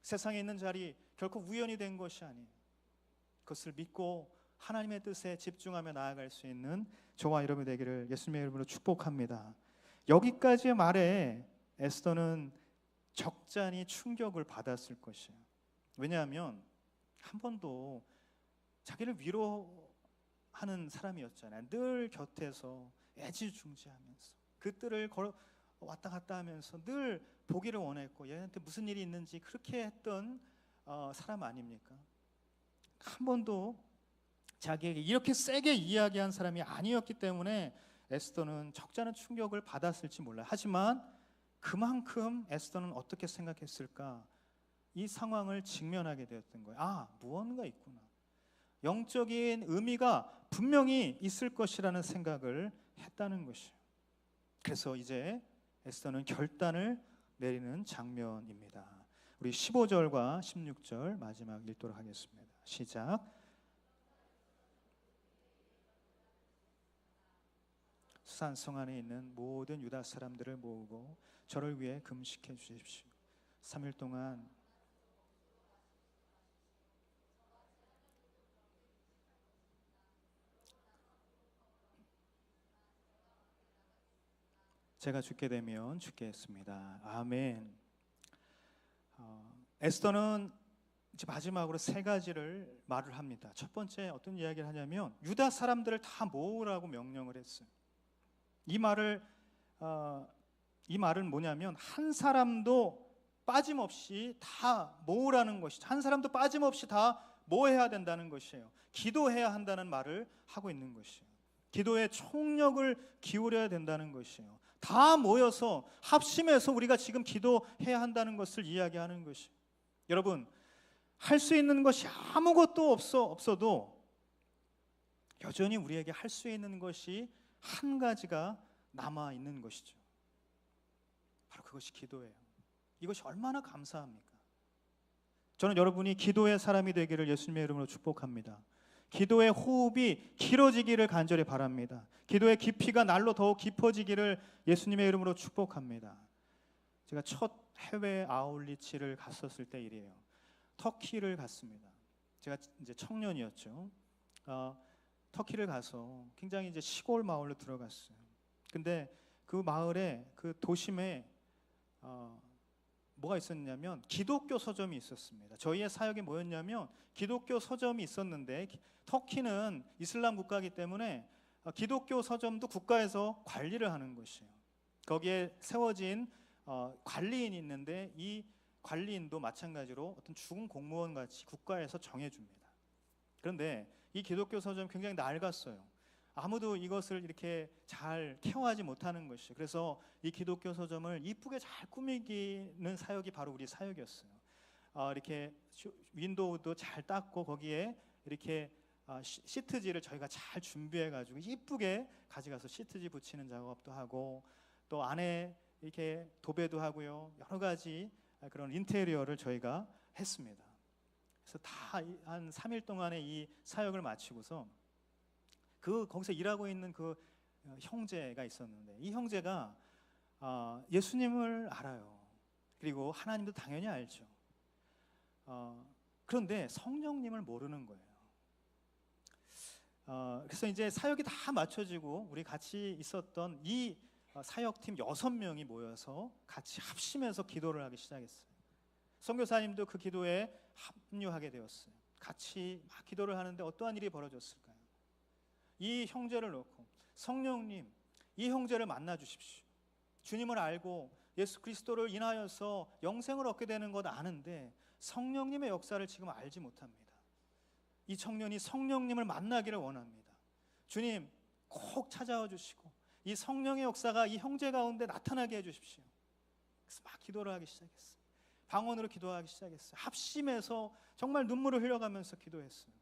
세상에 있는 자리 결코 우연이 된 것이 아니에요. 그것을 믿고 하나님의 뜻에 집중하며 나아갈 수 있는 저와 여러분이 되기를 예수님의 이름으로 축복합니다. 여기까지의 말에 에스더는 적잖이 충격을 받았을 것이에요. 왜냐하면 한 번도 자기를 위로하는 사람이었잖아요. 늘 곁에서 애지중지하면서 그 뜰을 걸어 왔다 갔다 하면서 늘 보기를 원했고 얘한테 무슨 일이 있는지 그렇게 했던 사람 아닙니까? 한 번도 자기에게 이렇게 세게 이야기한 사람이 아니었기 때문에 에스더는 적잖은 충격을 받았을지 몰라요. 하지만 그만큼 에스더는 어떻게 생각했을까? 이 상황을 직면하게 되었던 거예요. 무언가 있구나. 영적인 의미가 분명히 있을 것이라는 생각을 했다는 것이에요. 그래서 이제 에스더는 결단을 내리는 장면입니다. 우리 15절과 16절 마지막 읽도록 하겠습니다. 시작. 수산성 안에 있는 모든 유다 사람들을 모으고 저를 위해 금식해 주십시오. 3일 동안 제가 죽게 되면 죽겠습니다. 아멘. 에스더는 이제 마지막으로 세 가지를 말을 합니다. 첫 번째 어떤 이야기를 하냐면 유다 사람들을 다 모으라고 명령을 했어요. 이 말은 뭐냐면 한 사람도 빠짐없이 다 모으라는 것이죠. 한 사람도 빠짐없이 다 모여야 된다는 것이에요. 기도해야 한다는 말을 하고 있는 것이에요. 기도에 총력을 기울여야 된다는 것이에요. 다 모여서 합심해서 우리가 지금 기도해야 한다는 것을 이야기하는 것이에요. 여러분, 할 수 있는 것이 아무것도 없어도 여전히 우리에게 할 수 있는 것이 한 가지가 남아 있는 것이죠. 바로 그것이 기도예요. 이것이 얼마나 감사합니까? 저는 여러분이 기도의 사람이 되기를 예수님의 이름으로 축복합니다. 기도의 호흡이 길어지기를 간절히 바랍니다. 기도의 깊이가 날로 더욱 깊어지기를 예수님의 이름으로 축복합니다. 제가 첫 해외 아울리치를 갔었을 때 일이에요. 터키를 갔습니다. 제가 이제 청년이었죠. 터키를 가서 굉장히 이제 시골 마을로 들어갔어요. 근데 그 마을에 그 도심에 뭐가 있었냐면 기독교 서점이 있었습니다. 저희의 사역이 뭐였냐면 기독교 서점이 있었는데 터키는 이슬람 국가이기 때문에 기독교 서점도 국가에서 관리를 하는 것이에요. 거기에 세워진 관리인이 있는데 이 관리인도 마찬가지로 어떤 죽은 공무원 같이 국가에서 정해줍니다. 그런데 이 기독교 서점이 굉장히 낡았어요. 아무도 이것을 이렇게 잘 케어하지 못하는 것이. 그래서 이 기독교 서점을 이쁘게 잘 꾸미기는 사역이 바로 우리 사역이었어요. 이렇게 윈도우도 잘 닦고 거기에 이렇게 시트지를 저희가 잘 준비해가지고 이쁘게 가져가서 시트지 붙이는 작업도 하고, 또 안에 이렇게 도배도 하고요, 여러 가지 그런 인테리어를 저희가 했습니다. 그래서 다 한 3일 동안의 이 사역을 마치고서 거기서 일하고 있는 그 형제가 있었는데, 이 형제가 예수님을 알아요. 그리고 하나님도 당연히 알죠. 그런데 성령님을 모르는 거예요. 그래서 이제 사역이 다 맞춰지고 우리 같이 있었던 이 사역팀 6명이 모여서 같이 합심해서 기도를 하기 시작했어요. 선교사님도 그 기도에 합류하게 되었어요. 같이 막 기도를 하는데 어떠한 일이 벌어졌을까요? 이 형제를 놓고, 성령님, 이 형제를 만나 주십시오. 주님을 알고 예수 그리스도를 인하여서 영생을 얻게 되는 것 아는데 성령님의 역사를 지금 알지 못합니다. 이 청년이 성령님을 만나기를 원합니다. 주님, 꼭 찾아와 주시고 이 성령의 역사가 이 형제 가운데 나타나게 해주십시오. 그래서 막 기도를 하기 시작했어요. 방언으로 기도하기 시작했어요. 합심해서 정말 눈물을 흘려가면서 기도했어요.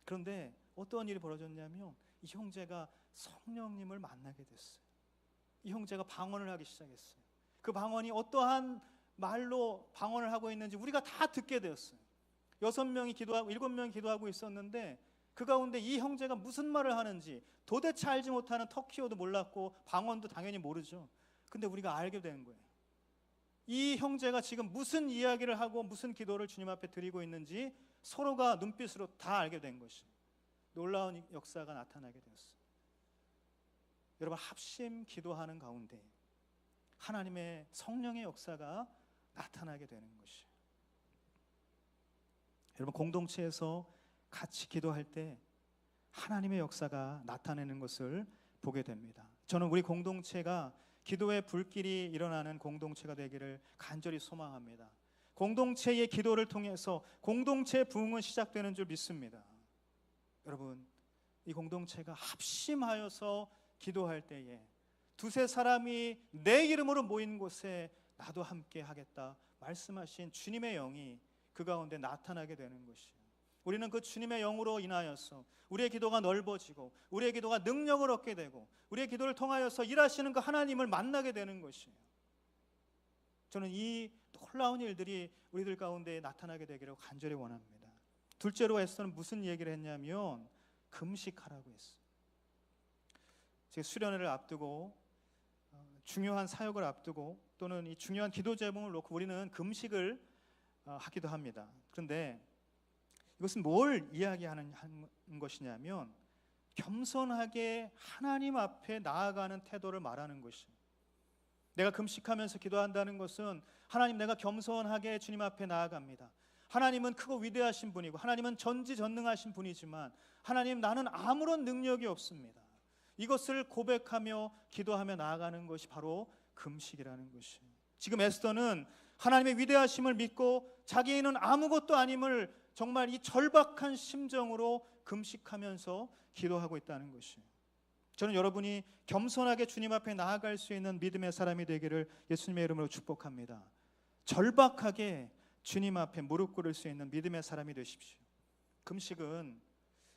그런데 어떠한 일이 벌어졌냐면 이 형제가 성령님을 만나게 됐어요. 이 형제가 방언을 하기 시작했어요. 그 방언이 어떠한 말로 방언을 하고 있는지 우리가 다 듣게 되었어요. 6명이 기도하고 7명이 기도하고 있었는데 그 가운데 이 형제가 무슨 말을 하는지 도대체 알지 못하는 터키어도 몰랐고 방언도 당연히 모르죠. 근데 우리가 알게 된 거예요. 이 형제가 지금 무슨 이야기를 하고 무슨 기도를 주님 앞에 드리고 있는지 서로가 눈빛으로 다 알게 된 것이, 놀라운 역사가 나타나게 되었어요. 여러분, 합심 기도하는 가운데 하나님의 성령의 역사가 나타나게 되는 것이에요. 여러분, 공동체에서 같이 기도할 때 하나님의 역사가 나타내는 것을 보게 됩니다. 저는 우리 공동체가 기도의 불길이 일어나는 공동체가 되기를 간절히 소망합니다. 공동체의 기도를 통해서 공동체의 부흥은 시작되는 줄 믿습니다. 여러분, 이 공동체가 합심하여서 기도할 때에 두세 사람이 내 이름으로 모인 곳에 나도 함께 하겠다 말씀하신 주님의 영이 그 가운데 나타나게 되는 것이에요. 우리는 그 주님의 영으로 인하여서 우리의 기도가 넓어지고 우리의 기도가 능력을 얻게 되고 우리의 기도를 통하여서 일하시는 그 하나님을 만나게 되는 것이에요. 저는 이 놀라운 일들이 우리들 가운데 나타나게 되기를 간절히 원합니다. 둘째로 에스더는 무슨 얘기를 했냐면 금식하라고 했어요. 제가 수련회를 앞두고 중요한 사역을 앞두고 또는 이 중요한 기도 제목을 놓고 우리는 금식을 하기도 합니다. 그런데 이것은 뭘 이야기하는 것이냐면 겸손하게 하나님 앞에 나아가는 태도를 말하는 것이에요. 내가 금식하면서 기도한다는 것은 하나님, 내가 겸손하게 주님 앞에 나아갑니다. 하나님은 크고 위대하신 분이고 하나님은 전지전능하신 분이지만 하나님, 나는 아무런 능력이 없습니다. 이것을 고백하며 기도하며 나아가는 것이 바로 금식이라는 것이에요. 지금 에스더는 하나님의 위대하심을 믿고 자기는 아무것도 아님을 정말 이 절박한 심정으로 금식하면서 기도하고 있다는 것이에요. 저는 여러분이 겸손하게 주님 앞에 나아갈 수 있는 믿음의 사람이 되기를 예수님의 이름으로 축복합니다. 절박하게 주님 앞에 무릎 꿇을 수 있는 믿음의 사람이 되십시오. 금식은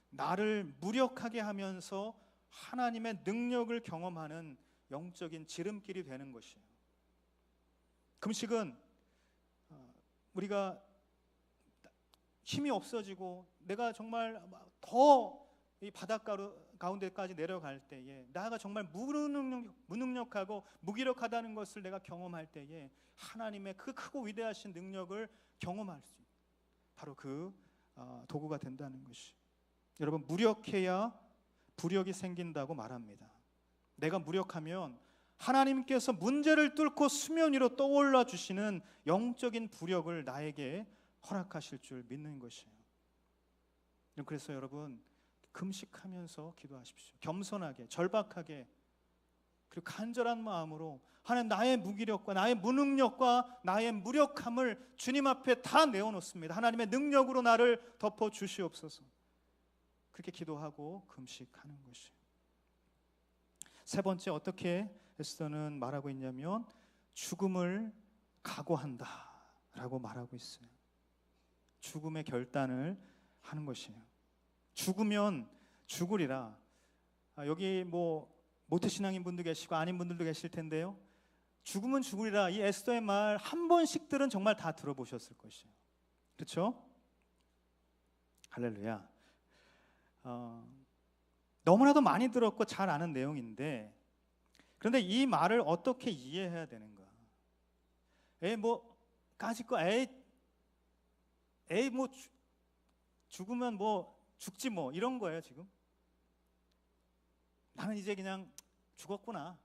나를 무력하게 하면서 하나님의 능력을 경험하는 영적인 지름길이 되는 것이에요. 금식은 우리가 힘이 없어지고 내가 정말 더 이 바닷가 가운데까지 내려갈 때에 나가 정말 무능력하고 무기력하다는 것을 내가 경험할 때에 하나님의 그 크고 위대하신 능력을 경험할 수 있는 바로 그 도구가 된다는 것이. 여러분, 무력해야 부력이 생긴다고 말합니다. 내가 무력하면 하나님께서 문제를 뚫고 수면 위로 떠올라 주시는 영적인 부력을 나에게 허락하실 줄 믿는 것이에요. 그래서 여러분, 금식하면서 기도하십시오. 겸손하게, 절박하게 그리고 간절한 마음으로 하나님, 나의 무기력과 나의 무능력과 나의 무력함을 주님 앞에 다 내어놓습니다. 하나님의 능력으로 나를 덮어 주시옵소서. 그렇게 기도하고 금식하는 것이에요. 세 번째, 어떻게 에스더는 말하고 있냐면 죽음을 각오한다 라고 말하고 있어요. 죽음의 결단을 하는 것이에요. 죽으면 죽으리라. 여기 모태신앙인 분도 계시고 아닌 분들도 계실 텐데요, 죽으면 죽으리라, 이 에스더의 말 한 번씩들은 정말 다 들어보셨을 것이에요. 그렇죠? 할렐루야. 너무나도 많이 들었고 잘 아는 내용인데, 그런데 이 말을 어떻게 이해해야 되는가? 죽으면 죽지 이런 거예요. 지금 나는 이제 그냥 죽었구나,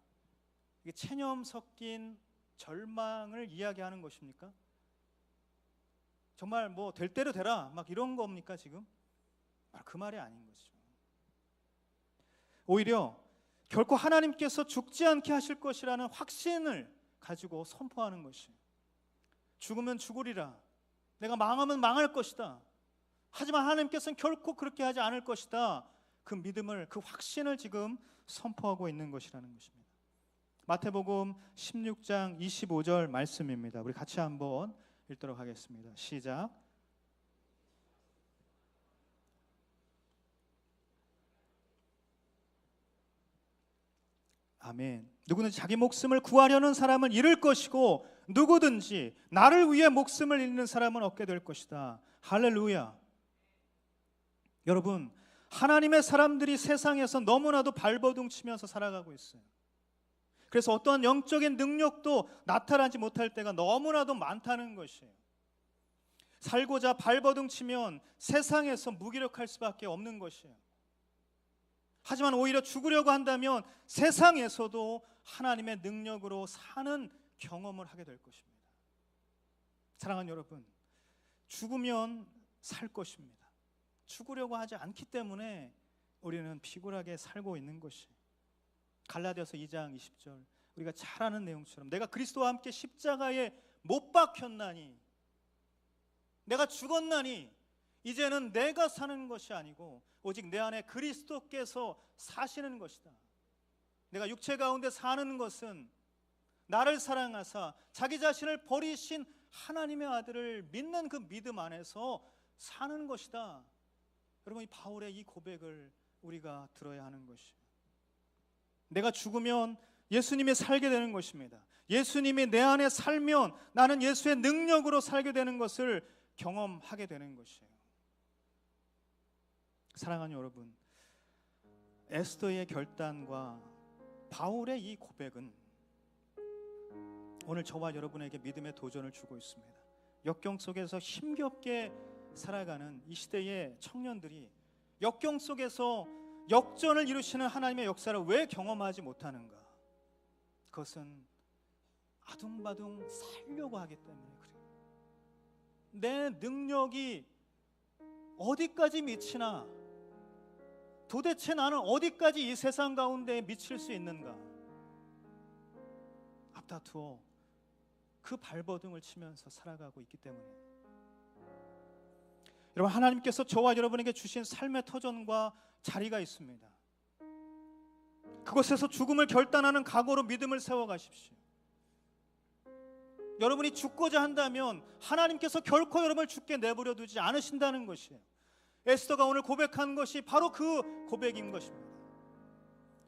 이게 체념 섞인 절망을 이야기하는 것입니까? 정말 될 대로 되라 막 이런 겁니까 지금? 그 말이 아닌 것이죠. 오히려 결코 하나님께서 죽지 않게 하실 것이라는 확신을 가지고 선포하는 것이에요. 죽으면 죽으리라, 내가 망하면 망할 것이다, 하지만 하나님께서는 결코 그렇게 하지 않을 것이다, 그 믿음을, 그 확신을 지금 선포하고 있는 것이라는 것입니다. 마태복음 16장 25절 말씀입니다. 우리 같이 한번 읽도록 하겠습니다. 시작. 아멘. 누구든지 자기 목숨을 구하려는 사람은 잃을 것이고 누구든지 나를 위해 목숨을 잃는 사람은 얻게 될 것이다. 할렐루야. 여러분, 하나님의 사람들이 세상에서 너무나도 발버둥 치면서 살아가고 있어요. 그래서 어떠한 영적인 능력도 나타나지 못할 때가 너무나도 많다는 것이에요. 살고자 발버둥 치면 세상에서 무기력할 수밖에 없는 것이에요. 하지만 오히려 죽으려고 한다면 세상에서도 하나님의 능력으로 사는 경험을 하게 될 것입니다. 사랑하는 여러분, 죽으면 살 것입니다. 죽으려고 하지 않기 때문에 우리는 비굴하게 살고 있는 것이에요. 갈라디아서 2장 20절, 우리가 잘 아는 내용처럼 내가 그리스도와 함께 십자가에 못 박혔나니, 내가 죽었나니 이제는 내가 사는 것이 아니고 오직 내 안에 그리스도께서 사시는 것이다. 내가 육체 가운데 사는 것은 나를 사랑하사 자기 자신을 버리신 하나님의 아들을 믿는 그 믿음 안에서 사는 것이다. 여러분, 이 바울의 이 고백을 우리가 들어야 하는 것이에요. 내가 죽으면 예수님이 살게 되는 것입니다. 예수님이 내 안에 살면 나는 예수의 능력으로 살게 되는 것을 경험하게 되는 것이에요. 사랑하는 여러분, 에스더의 결단과 바울의 이 고백은 오늘 저와 여러분에게 믿음의 도전을 주고 있습니다. 역경 속에서 힘겹게 살아가는 이 시대의 청년들이 역경 속에서 역전을 이루시는 하나님의 역사를 왜 경험하지 못하는가? 그것은 아둥바둥 살려고 하기 때문에 그래요. 내 능력이 어디까지 미치나, 도대체 나는 어디까지 이 세상 가운데 미칠 수 있는가? 앞다투어 그 발버둥을 치면서 살아가고 있기 때문에, 여러분, 하나님께서 저와 여러분에게 주신 삶의 터전과 자리가 있습니다. 그곳에서 죽음을 결단하는 각오로 믿음을 세워가십시오. 여러분이 죽고자 한다면 하나님께서 결코 여러분을 죽게 내버려 두지 않으신다는 것이에요. 에스더가 오늘 고백한 것이 바로 그 고백인 것입니다.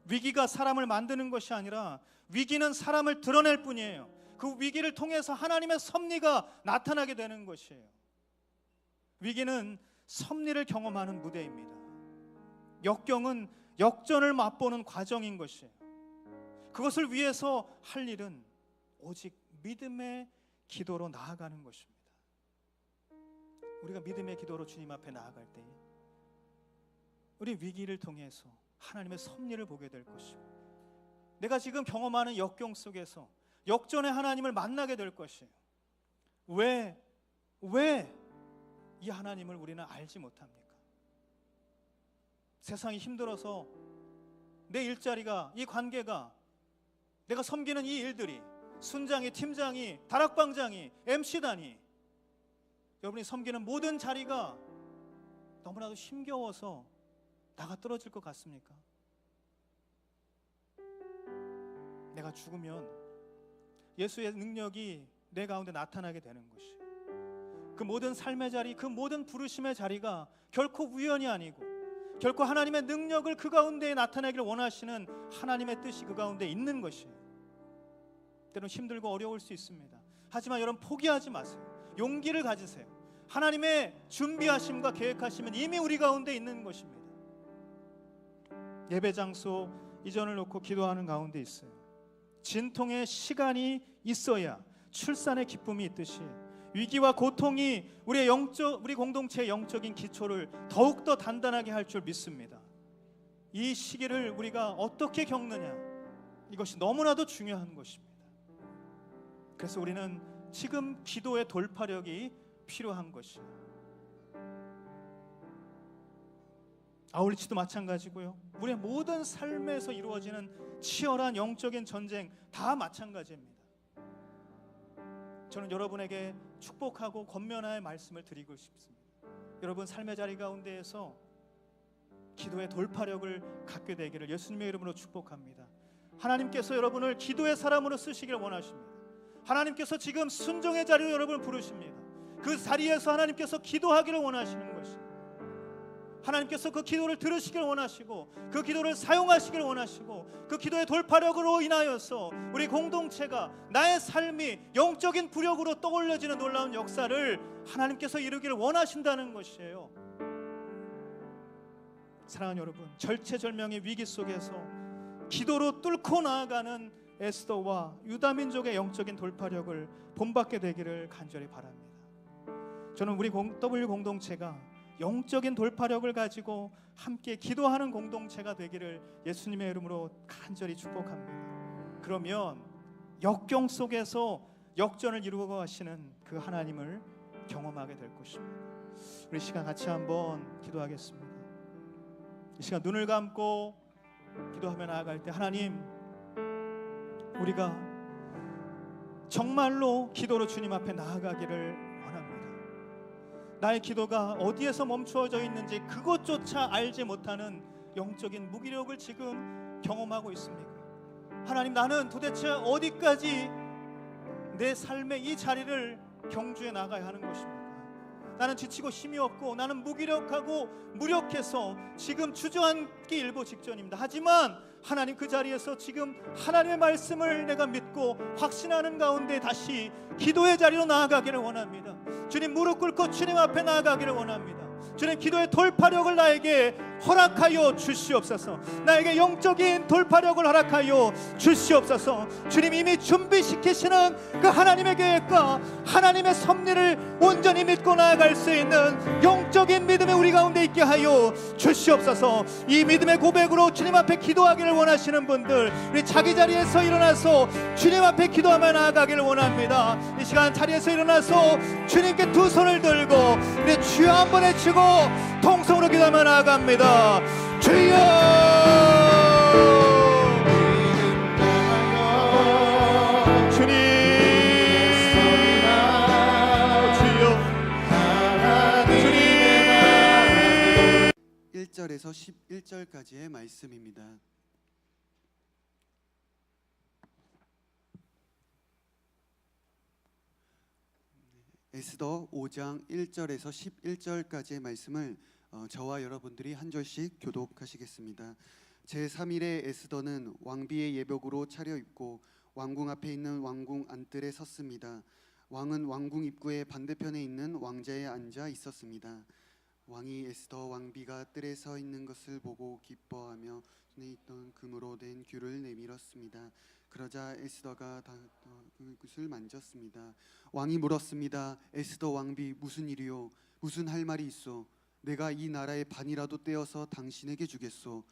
위기가 사람을 만드는 것이 아니라 위기는 사람을 드러낼 뿐이에요. 그 위기를 통해서 하나님의 섭리가 나타나게 되는 것이에요. 위기는 섭리를 경험하는 무대입니다. 역경은 역전을 맛보는 과정인 것이에요. 그것을 위해서 할 일은 오직 믿음의 기도로 나아가는 것입니다. 우리가 믿음의 기도로 주님 앞에 나아갈 때 우리 위기를 통해서 하나님의 섭리를 보게 될 것이고, 내가 지금 경험하는 역경 속에서 역전의 하나님을 만나게 될 것이에요. 왜 이 하나님을 우리는 알지 못합니까? 세상이 힘들어서 내 일자리가, 이 관계가 내가 섬기는 이 일들이, 순장이, 팀장이, 다락방장이, MC단이, 여러분이 섬기는 모든 자리가 너무나도 힘겨워서 나가 떨어질 것 같습니까? 내가 죽으면 예수의 능력이 내 가운데 나타나게 되는 것이, 그 모든 삶의 자리, 그 모든 부르심의 자리가 결코 우연이 아니고 결코 하나님의 능력을 그 가운데 나타내기를 원하시는 하나님의 뜻이 그 가운데 있는 것이에요. 때로는 힘들고 어려울 수 있습니다. 하지만 여러분, 포기하지 마세요. 용기를 가지세요. 하나님의 준비하심과 계획하심은 이미 우리 가운데 있는 것입니다. 예배 장소 이전을 놓고 기도하는 가운데 있어요. 진통의 시간이 있어야 출산의 기쁨이 있듯이 위기와 고통이 우리 공동체의 영적인 기초를 더욱더 단단하게 할 줄 믿습니다. 이 시기를 우리가 어떻게 겪느냐, 이것이 너무나도 중요한 것입니다. 그래서 우리는 지금 기도의 돌파력이 필요한 것이에요. 아울리치도 마찬가지고요. 우리의 모든 삶에서 이루어지는 치열한 영적인 전쟁 다 마찬가지입니다. 저는 여러분에게 축복하고 권면할 말씀을 드리고 싶습니다. 여러분 삶의 자리 가운데에서 기도의 돌파력을 갖게 되기를 예수님의 이름으로 축복합니다. 하나님께서 여러분을 기도의 사람으로 쓰시길 원하십니다. 하나님께서 지금 순종의 자리로 여러분을 부르십니다. 그 자리에서 하나님께서 기도하기를 원하시는 것입니다. 하나님께서 그 기도를 들으시길 원하시고 그 기도를 사용하시길 원하시고 그 기도의 돌파력으로 인하여서 우리 공동체가, 나의 삶이 영적인 부력으로 떠올려지는 놀라운 역사를 하나님께서 이루기를 원하신다는 것이에요. 사랑하는 여러분, 절체절명의 위기 속에서 기도로 뚫고 나아가는 에스더와 유다민족의 영적인 돌파력을 본받게 되기를 간절히 바랍니다. 저는 우리 W 공동체가 영적인 돌파력을 가지고 함께 기도하는 공동체가 되기를 예수님의 이름으로 간절히 축복합니다. 그러면 역경 속에서 역전을 이루어 가시는 그 하나님을 경험하게 될 것입니다. 우리 시간 같이 한번 기도하겠습니다. 이 시간 눈을 감고 기도하며 나아갈 때, 하나님, 우리가 정말로 기도로 주님 앞에 나아가기를 원합니다. 나의 기도가 어디에서 멈추어져 있는지 그것조차 알지 못하는 영적인 무기력을 지금 경험하고 있습니까? 하나님, 나는 도대체 어디까지 내 삶의 이 자리를 경주해 나가야 하는 것입니까? 나는 지치고 힘이 없고 나는 무기력하고 무력해서 지금 주저앉기 일보 직전입니다. 하지만 하나님, 그 자리에서 지금 하나님의 말씀을 내가 믿고 확신하는 가운데 다시 기도의 자리로 나아가기를 원합니다. 주님, 무릎 꿇고 주님 앞에 나아가기를 원합니다. 주님, 기도의 돌파력을 나에게 허락하여 주시옵소서. 나에게 영적인 돌파력을 허락하여 주시옵소서. 주님, 이미 준비시키시는 그 하나님의 계획과 하나님의 섭리를 온전히 믿고 나아갈 수 있는 영적인 믿음이 우리 가운데 있게 하여 주시옵소서. 이 믿음의 고백으로 주님 앞에 기도하기를 원하시는 분들, 우리 자기 자리에서 일어나서 주님 앞에 기도하며 나아가기를 원합니다. 이 시간 자리에서 일어나서 주님께 두 손을 들고 우리 주여 한번 외치고 통성으로 기도하며 나아갑니다. 주여, 주님, 주여, 주님. 1절에서 11절까지의 말씀입니다. 에스더 5장 1절에서 11절까지의 말씀을 저와 여러분들이 한 절씩 교독하시겠습니다. 제3일에 에스더는 왕비의 예복으로 차려입고 왕궁 앞에 있는 왕궁 안뜰에 섰습니다. 왕은 왕궁 입구의 반대편에 있는 왕자에 앉아 있었습니다. 왕이 에스더 왕비가 뜰에 서 있는 것을 보고 기뻐하며 손에 있던 금으로 된 귤을 내밀었습니다. 그러자 에스더가 그것을 만졌습니다. 왕이 물었습니다. 에스더 왕비, 무슨 일이요? 무슨 할 말이 있어? 내가 이 나라의 반이라도 떼어서 당신에게 주겠소.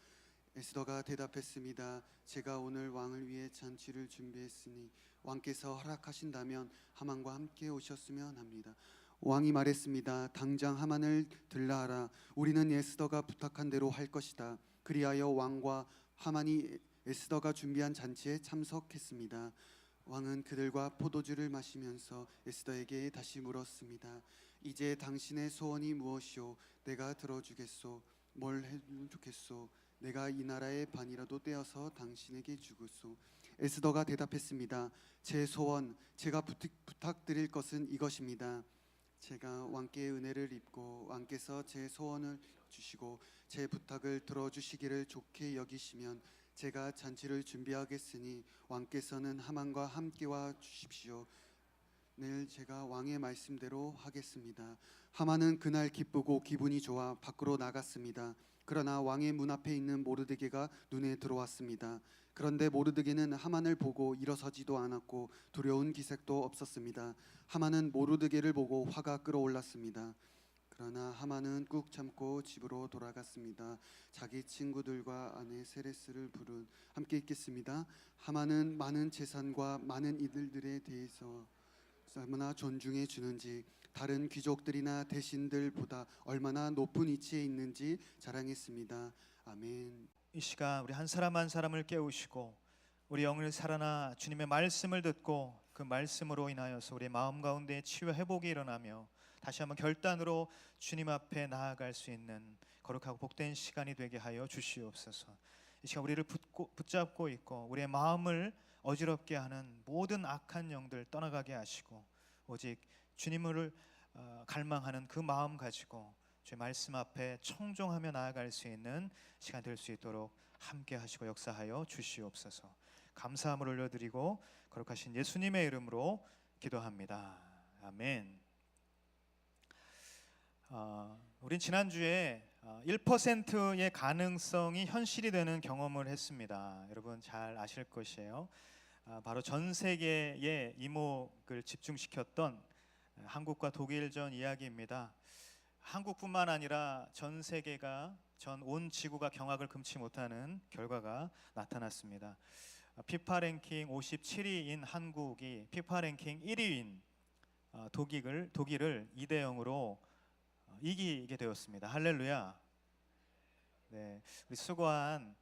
에스더가 대답했습니다. 제가 오늘 왕을 위해 잔치를 준비했으니 왕께서 허락하신다면 하만과 함께 오셨으면 합니다. 왕이 말했습니다. 당장 하만을 들라하라. 우리는 에스더가 부탁한 대로 할 것이다. 그리하여 왕과 하만이 에스더가 준비한 잔치에 참석했습니다. 왕은 그들과 포도주를 마시면서 에스더에게 다시 물었습니다. 이제 당신의 소원이 무엇이오? 내가 들어주겠소. 뭘 해주면 좋겠소? 내가 이 나라의 반이라도 떼어서 당신에게 주겠소. 에스더가 대답했습니다. 제 소원, 제가 부탁드릴 것은 이것입니다. 제가 왕께 은혜를 입고 왕께서 제 소원을 주시고 제 부탁을 들어주시기를 좋게 여기시면 제가 잔치를 준비하겠으니 왕께서는 하만과 함께 와 주십시오. 내일 제가 왕의 말씀대로 하겠습니다. 하만은 그날 기쁘고 기분이 좋아 밖으로 나갔습니다. 그러나 왕의 문 앞에 있는 모르드게가 눈에 들어왔습니다. 그런데 모르드게는 하만을 보고 일어서지도 않았고 두려운 기색도 없었습니다. 하만은 모르드게를 보고 화가 끓어올랐습니다. 그러나 하만은 꾹 참고 집으로 돌아갔습니다. 자기 친구들과 아내 세레스를 함께 읽겠습니다. 하만은 많은 재산과 많은 이들들에 대해서 얼마나 존중해 주는지, 다른 귀족들이나 대신들보다 얼마나 높은 위치에 있는지 자랑했습니다. 아멘. 이 시간 우리 한 사람 한 사람을 깨우시고 우리 영을 살아나 주님의 말씀을 듣고 그 말씀으로 인하여서 우리 마음 가운데 치유 회복이 일어나며 다시 한번 결단으로 주님 앞에 나아갈 수 있는 거룩하고 복된 시간이 되게 하여 주시옵소서. 이 시간 우리를 붙잡고 있고 우리의 마음을 어지럽게 하는 모든 악한 영들 떠나가게 하시고 오직 주님을 갈망하는 그 마음 가지고 주의 말씀 앞에 청종하며 나아갈 수 있는 시간 될 수 있도록 함께 하시고 역사하여 주시옵소서. 감사함을 올려드리고 거룩하신 예수님의 이름으로 기도합니다. 아멘. 우린 지난주에 1%의 가능성이 현실이 되는 경험을 했습니다. 여러분 잘 아실 것이에요. 바로 전 세계의 이목을 집중시켰던 한국과 독일전 이야기입니다. 한국뿐만 아니라 전 세계가 온 지구가 경악을 금치 못하는 결과가 나타났습니다. 피파 랭킹 57위인 한국이 피파 랭킹 1위인 독일을 2대 0으로 이기게 되었습니다. 할렐루야. 네, 우리 수고한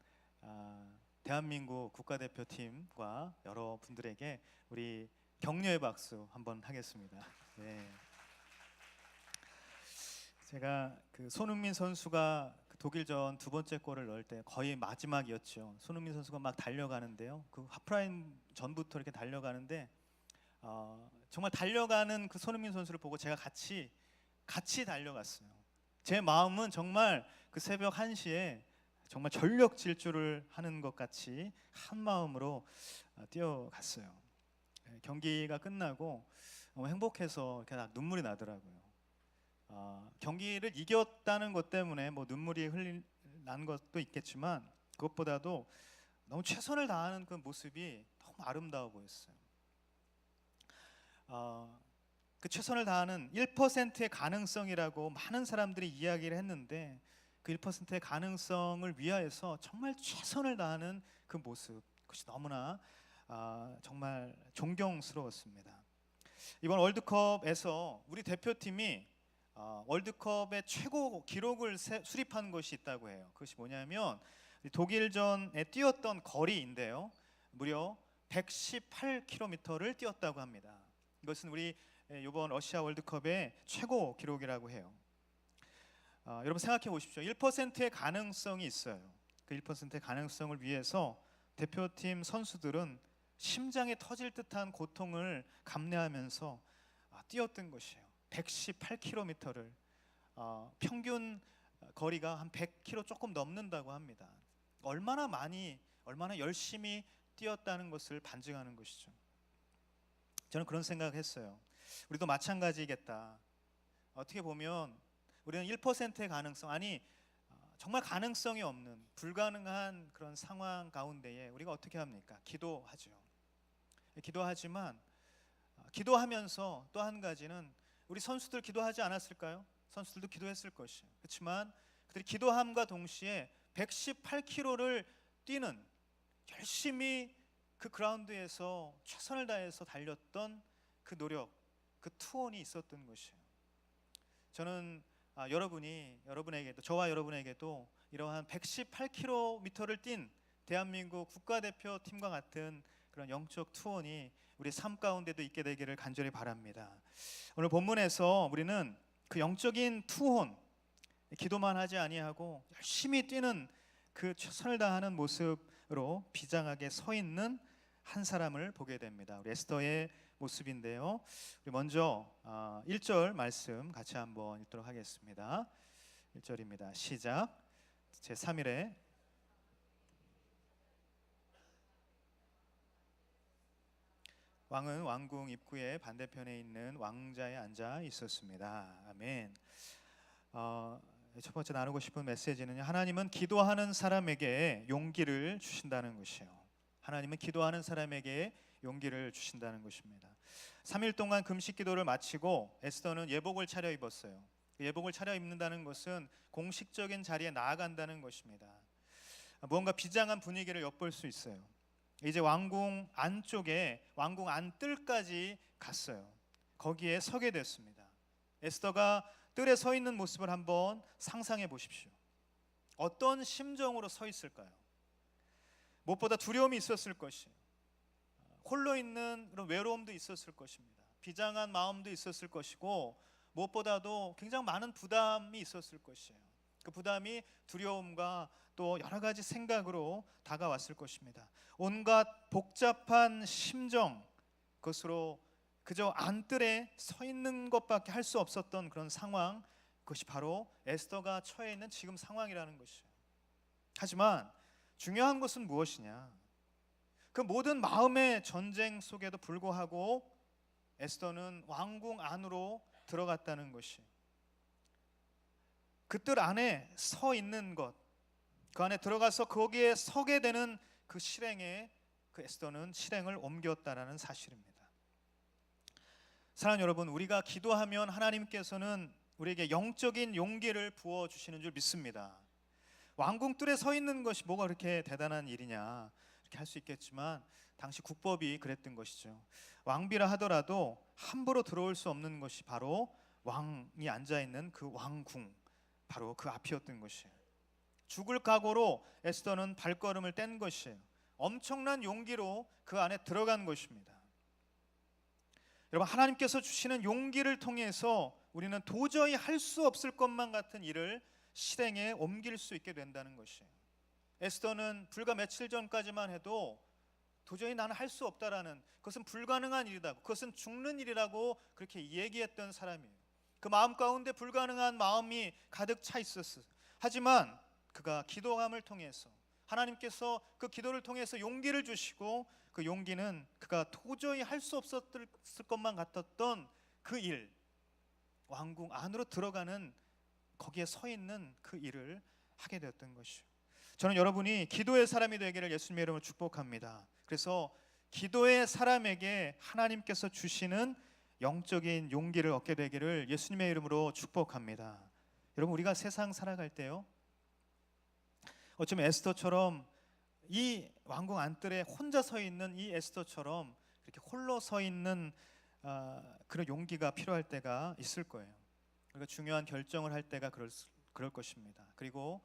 대한민국 국가대표팀과 여러 분들에게 우리 격려의 박수 한번 하겠습니다. 네. 제가 그 손흥민 선수가 그 독일전 두 번째 골을 넣을 때 거의 마지막이었죠. 손흥민 선수가 막 달려가는데요. 그 하프라인 전부터 이렇게 달려가는데 정말 달려가는 그 손흥민 선수를 보고 제가 같이 달려갔어요. 제 마음은 정말 그 새벽 1시에 정말 전력 질주를 하는 것 같이 한 마음으로 뛰어갔어요. 경기가 끝나고 너무 행복해서 이렇게 눈물이 나더라고요. 경기를 이겼다는 것 때문에 뭐 눈물이 난 것도 있겠지만 그것보다도 너무 최선을 다하는 그 모습이 너무 아름다워 보였어요. 그 최선을 다하는 1%의 가능성이라고 많은 사람들이 이야기를 했는데 그 1%의 가능성을 위하여서 정말 최선을 다하는 그 모습, 그것이 너무나 정말 존경스러웠습니다. 이번 월드컵에서 우리 대표팀이 월드컵의 최고 기록을 수립한 것이 있다고 해요. 그것이 뭐냐면 독일전에 뛰었던 거리인데요, 무려 118km를 뛰었다고 합니다. 이것은 우리 이번 러시아 월드컵의 최고 기록이라고 해요. 여러분 생각해 보십시오. 1%의 가능성이 있어요. 그 1%의 가능성을 위해서 대표팀 선수들은 심장이 터질 듯한 고통을 감내하면서 뛰었던 것이에요. 118km를 평균 거리가 한 100km 조금 넘는다고 합니다. 얼마나 열심히 뛰었다는 것을 반증하는 것이죠. 저는 그런 생각을 했어요. 우리도 마찬가지겠다. 어떻게 보면 우리는 1%의 가능성, 정말 가능성이 없는 불가능한 그런 상황 가운데에 우리가 어떻게 합니까? 기도하죠. 기도하지만 기도하면서 또 한 가지는 우리 선수들 기도하지 않았을까요? 선수들도 기도했을 것이에요. 그렇지만 그들이 기도함과 동시에 118km를 뛰는, 열심히 그 그라운드에서 최선을 다해서 달렸던 그 노력, 그 투혼이 있었던 것이에요. 저는 여러분에게도, 저와 여러분에게도 이러한 118km를 뛴 대한민국 국가대표팀과 같은 그런 영적 투혼이 우리 삶 가운데도 있게 되기를 간절히 바랍니다. 오늘 본문에서 우리는 그 영적인 투혼, 기도만 하지 아니하고 열심히 뛰는 그 최선을 다하는 모습으로 비장하게 서 있는 한 사람을 보게 됩니다. 우리 에스더의 모습인데요. 우리 먼저 1절 말씀 같이 한번 읽도록 하겠습니다. 1절입니다. 시작. 제3일에 왕은 왕궁 입구의 반대편에 있는 왕자에 앉아 있었습니다. 아멘. 첫 번째 나누고 싶은 메시지는 하나님은 기도하는 사람에게 용기를 주신다는 것이에요. 하나님은 기도하는 사람에게 용기를 주신다는 것입니다. 3일 동안 금식 기도를 마치고 에스더는 예복을 차려입었어요. 예복을 차려입는다는 것은 공식적인 자리에 나아간다는 것입니다. 무언가 비장한 분위기를 엿볼 수 있어요. 이제 왕궁 안쪽에 왕궁 안뜰까지 갔어요. 거기에 서게 됐습니다. 에스더가 뜰에 서 있는 모습을 한번 상상해 보십시오. 어떤 심정으로 서 있을까요? 무엇보다 두려움이 있었을 것이에요. 홀로 있는 그런 외로움도 있었을 것입니다. 비장한 마음도 있었을 것이고 무엇보다도 굉장히 많은 부담이 있었을 것이에요. 그 부담이 두려움과 또 여러 가지 생각으로 다가왔을 것입니다. 온갖 복잡한 심정, 그것으로 그저 안뜰에 서 있는 것밖에 할 수 없었던 그런 상황, 그것이 바로 에스더가 처해 있는 지금 상황이라는 것이에요. 하지만 중요한 것은 무엇이냐? 그 모든 마음의 전쟁 속에도 불구하고 에스더는 왕궁 안으로 들어갔다는 것이, 그 뜰 안에 서 있는 것, 그 안에 들어가서 거기에 서게 되는 그 실행에 그 에스더는 실행을 옮겼다라는 사실입니다. 사랑하는 여러분, 우리가 기도하면 하나님께서는 우리에게 영적인 용기를 부어주시는 줄 믿습니다. 왕궁 뜰에 서 있는 것이 뭐가 그렇게 대단한 일이냐 이렇게 할 수 있겠지만 당시 국법이 그랬던 것이죠. 왕비라 하더라도 함부로 들어올 수 없는 것이 바로 왕이 앉아있는 그 왕궁, 바로 그 앞이었던 것이에요. 죽을 각오로 에스더는 발걸음을 뗀 것이에요. 엄청난 용기로 그 안에 들어간 것입니다. 여러분, 하나님께서 주시는 용기를 통해서 우리는 도저히 할 수 없을 것만 같은 일을 실행에 옮길 수 있게 된다는 것이에요. 에스더는 불과 며칠 전까지만 해도 도저히 나는 할 수 없다라는, 그것은 불가능한 일이다, 그것은 죽는 일이라고 그렇게 얘기했던 사람이에요. 그 마음 가운데 불가능한 마음이 가득 차 있었어요. 하지만 그가 기도함을 통해서 하나님께서 그 기도를 통해서 용기를 주시고, 그 용기는 그가 도저히 할 수 없었을 것만 같았던 그 일, 왕궁 안으로 들어가는, 거기에 서 있는 그 일을 하게 되었던 것이죠. 저는 여러분이 기도의 사람이 되기를 예수님의 이름으로 축복합니다. 그래서 기도의 사람에게 하나님께서 주시는 영적인 용기를 얻게 되기를 예수님의 이름으로 축복합니다. 여러분, 우리가 세상 살아갈 때요, 어쩌면 에스더처럼 이 왕궁 안뜰에 혼자 서 있는 이 에스더처럼 이렇게 홀로 서 있는 그런 용기가 필요할 때가 있을 거예요. 그러니까 중요한 결정을 할 때가 그럴 것입니다. 그리고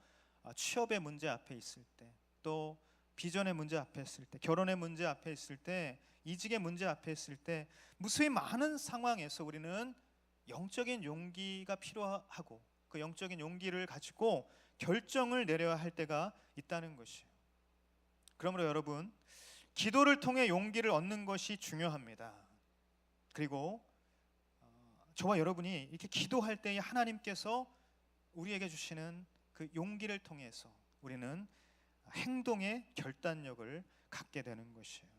취업의 문제 앞에 있을 때, 또 비전의 문제 앞에 있을 때, 결혼의 문제 앞에 있을 때, 이직의 문제 앞에 있을 때, 무수히 많은 상황에서 우리는 영적인 용기가 필요하고 그 영적인 용기를 가지고 결정을 내려야 할 때가 있다는 것이에요. 그러므로 여러분, 기도를 통해 용기를 얻는 것이 중요합니다. 그리고 저와 여러분이 이렇게 기도할 때에 하나님께서 우리에게 주시는 그 용기를 통해서 우리는 행동의 결단력을 갖게 되는 것이에요.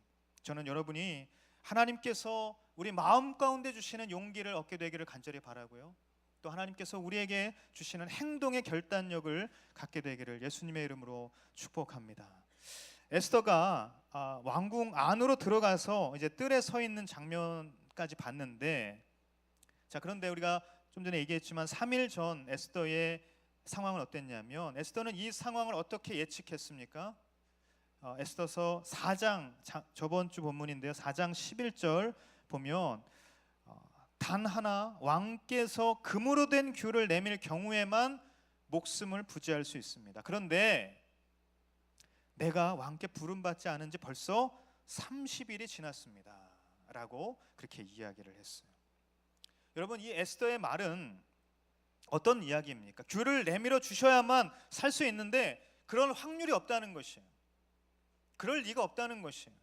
저는 여러분이 하나님께서 우리 마음 가운데 주시는 용기를 얻게 되기를 간절히 바라고요, 또 하나님께서 우리에게 주시는 행동의 결단력을 갖게 되기를 예수님의 이름으로 축복합니다. 에스더가 왕궁 안으로 들어가서 이제 뜰에 서 있는 장면까지 봤는데, 자, 그런데 우리가 좀 전에 얘기했지만 3일 전 에스더의 상황은 어땠냐면, 에스더는 이 상황을 어떻게 예측했습니까? 에스더서 4장, 저번 주 본문인데요, 4장 11절 보면 단 하나 왕께서 금으로 된 귤을 내밀 경우에만 목숨을 부지할 수 있습니다. 그런데 내가 왕께 부름받지 않은 지 벌써 30일이 지났습니다 라고 그렇게 이야기를 했어요. 여러분, 이 에스더의 말은 어떤 이야기입니까? 귤을 내밀어 주셔야만 살 수 있는데 그런 확률이 없다는 것이에요. 그럴 리가 없다는 것이에요.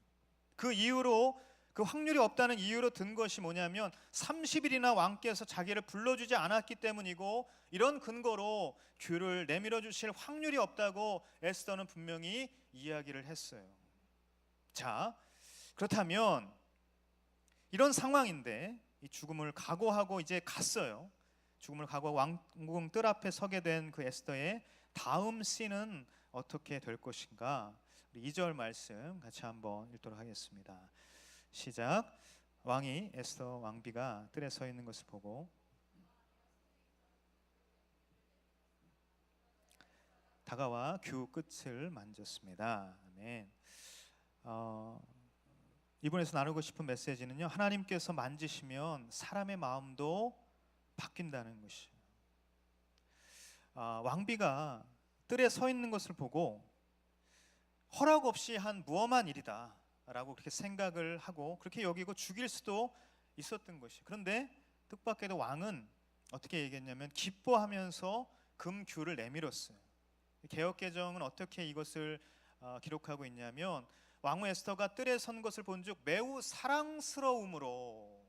그 이유로, 그 확률이 없다는 이유로 든 것이 뭐냐면 30일이나 왕께서 자기를 불러주지 않았기 때문이고, 이런 근거로 귤을 내밀어 주실 확률이 없다고 에스더는 분명히 이야기를 했어요. 자, 그렇다면 이런 상황인데 이 죽음을 각오하고 이제 갔어요. 죽음을 각오하고 왕궁 뜰 앞에 서게 된 그 에스더의 다음 씬은 어떻게 될 것인가? 2절 말씀 같이 한번 읽도록 하겠습니다. 시작. 왕이 에스더 왕비가 뜰에 서 있는 것을 보고 다가와 규 끝을 만졌습니다. 아멘. 이번에서 나누고 싶은 메시지는요, 하나님께서 만지시면 사람의 마음도 바뀐다는 것이에요. 왕비가 뜰에 서 있는 것을 보고 허락 없이 한 무엄한 일이다 라고 그렇게 생각을 하고 그렇게 여기고 죽일 수도 있었던 것이. 그런데 뜻밖에도 왕은 어떻게 얘기했냐면 기뻐하면서 금규를 내밀었어요. 개역개정은 어떻게 이것을 기록하고 있냐면, 왕후 에스더가 뜰에 선 것을 본즉 매우 사랑스러움으로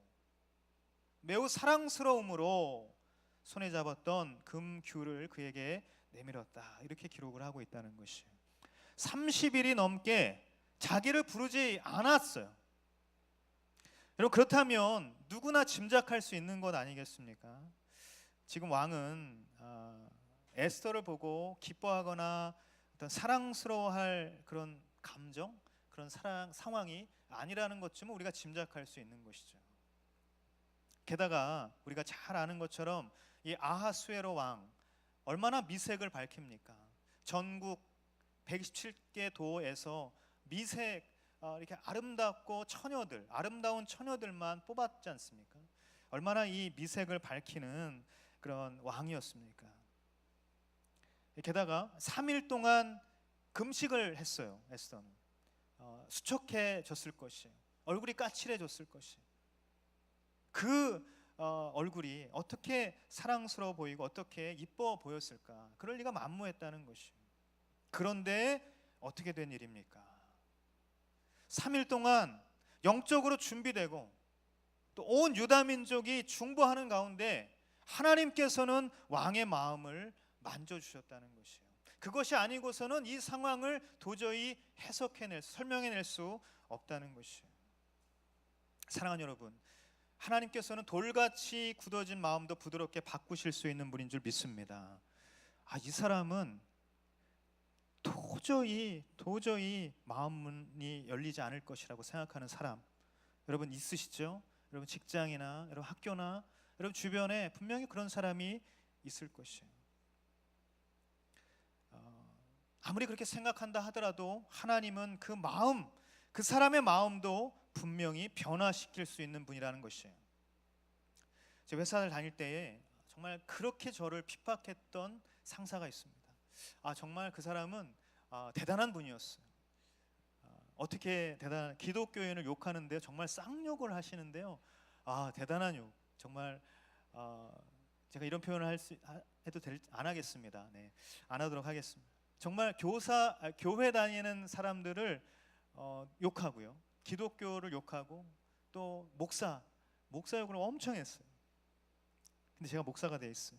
손에 잡았던 금규를 그에게 내밀었다, 이렇게 기록을 하고 있다는 것이에요. 30일이 넘게 자기를 부르지 않았어요. 여러분, 그렇다면 누구나 짐작할 수 있는 것 아니겠습니까? 지금 왕은 에스더를 보고 기뻐하거나 어떤 사랑스러워할 그런 감정, 그런 상황이 아니라는 것쯤은 우리가 짐작할 수 있는 것이죠. 게다가 우리가 잘 아는 것처럼 이 아하수에로 왕, 얼마나 미색을 밝힙니까? 전국 127개 도에서 미색, 이렇게 아름답고 아름다운 처녀들만 뽑았지 않습니까? 얼마나 이 미색을 밝히는 그런 왕이었습니까? 게다가 3일 동안 금식을 했어요. 에스더는 수척해졌을 것이에요. 얼굴이 까칠해졌을 것이에요. 그 얼굴이 어떻게 사랑스러워 보이고 어떻게 이뻐 보였을까? 그럴 리가 만무했다는 것이에요. 그런데 어떻게 된 일입니까? 3일 동안 영적으로 준비되고 또 온 유다 민족이 중보하는 가운데 하나님께서는 왕의 마음을 만져주셨다는 것이에요. 그것이 아니고서는 이 상황을 도저히 설명해낼 수 없다는 것이에요. 사랑하는 여러분, 하나님께서는 돌같이 굳어진 마음도 부드럽게 바꾸실 수 있는 분인 줄 믿습니다. 이 사람은 도저히 마음문이 열리지 않을 것이라고 생각하는 사람, 여러분 있으시죠? 여러분 직장이나 여러분 학교나 여러분 주변에 분명히 그런 사람이 있을 것이에요. 아무리 그렇게 생각한다 하더라도 하나님은 그 사람의 마음도 분명히 변화시킬 수 있는 분이라는 것이에요. 제 회사를 다닐 때에 정말 그렇게 저를 핍박했던 상사가 있습니다. 정말 그 사람은 대단한 분이었어요. 어떻게 기독교인을 욕하는데 정말 쌍욕을 하시는데요. 대단한 욕. 정말 제가 이런 표현을 안 하겠습니다. 네, 안 하도록 하겠습니다. 정말 교회 다니는 사람들을 욕하고요, 기독교를 욕하고 또 목사 욕을 엄청 했어요. 근데 제가 목사가 돼 있어요.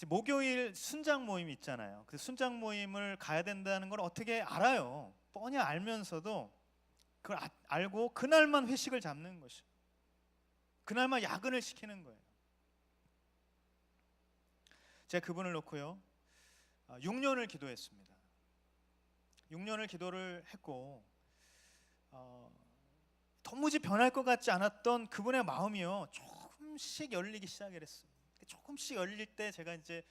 목요일 순장 모임 있잖아요. 그 순장 모임을 가야 된다는 걸 어떻게 알아요? 뻔히 알면서도 그걸 알고 그날만 회식을 잡는 것이에요. 그날만 야근을 시키는 거예요. 제가 그분을 놓고요 6년을 기도했습니다. 6년을 기도를 했고 도무지 변할 것 같지 않았던 그분의 마음이요 조금씩 열리기 시작을 했어요. 조금씩 열릴 때 제가 이제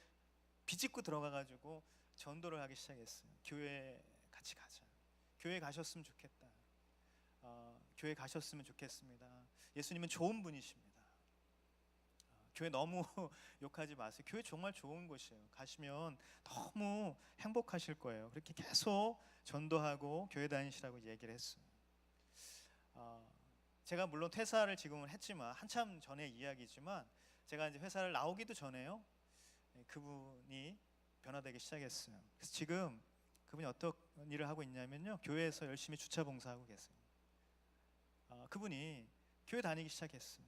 비집고 들어가가지고 전도를 하기 시작했어요. 교회 같이 가자. 교회 가셨으면 좋겠다. 교회 가셨으면 좋겠습니다. 예수님은 좋은 분이십니다. 교회 너무 욕하지 마세요. 교회 정말 좋은 곳이에요. 가시면 너무 행복하실 거예요. 그렇게 계속 전도하고 교회 다니시라고 얘기를 했어요. 제가 물론 퇴사를 지금은 했지만 한참 전의 이야기지만 제가 이제 회사를 나오기도 전에요. 그분이 변화되기 시작했어요. 그래서 지금 그분이 어떤 일을 하고 있냐면요, 교회에서 열심히 주차 봉사하고 계세요. 그분이 교회 다니기 시작했어요.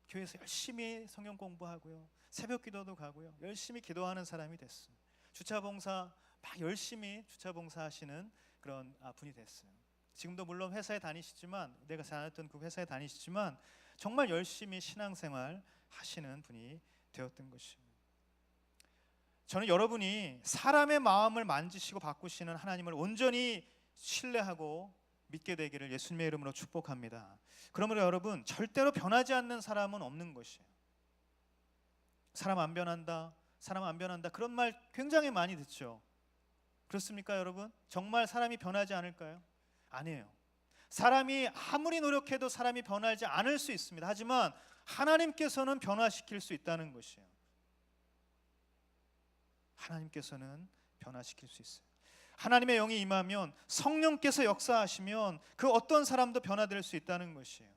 교회에서 열심히 성경 공부하고요, 새벽 기도도 가고요, 열심히 기도하는 사람이 됐어요. 주차 봉사 막 열심히 주차 봉사하시는 그런 분이 됐어요. 지금도 물론 회사에 다니시지만, 내가 다녔던 그 회사에 다니시지만 정말 열심히 신앙생활 하시는 분이 되었던 것이에요. 저는 여러분이 사람의 마음을 만지시고 바꾸시는 하나님을 온전히 신뢰하고 믿게 되기를 예수님의 이름으로 축복합니다. 그러므로 여러분, 절대로 변하지 않는 사람은 없는 것이에요. 사람 안 변한다, 사람 안 변한다, 그런 말 굉장히 많이 듣죠. 그렇습니까 여러분? 정말 사람이 변하지 않을까요? 아니에요. 사람이 아무리 노력해도 사람이 변하지 않을 수 있습니다. 하지만 하나님께서는 변화시킬 수 있다는 것이에요. 하나님께서는 변화시킬 수 있어요. 하나님의 영이 임하면, 성령께서 역사하시면 그 어떤 사람도 변화될 수 있다는 것이에요.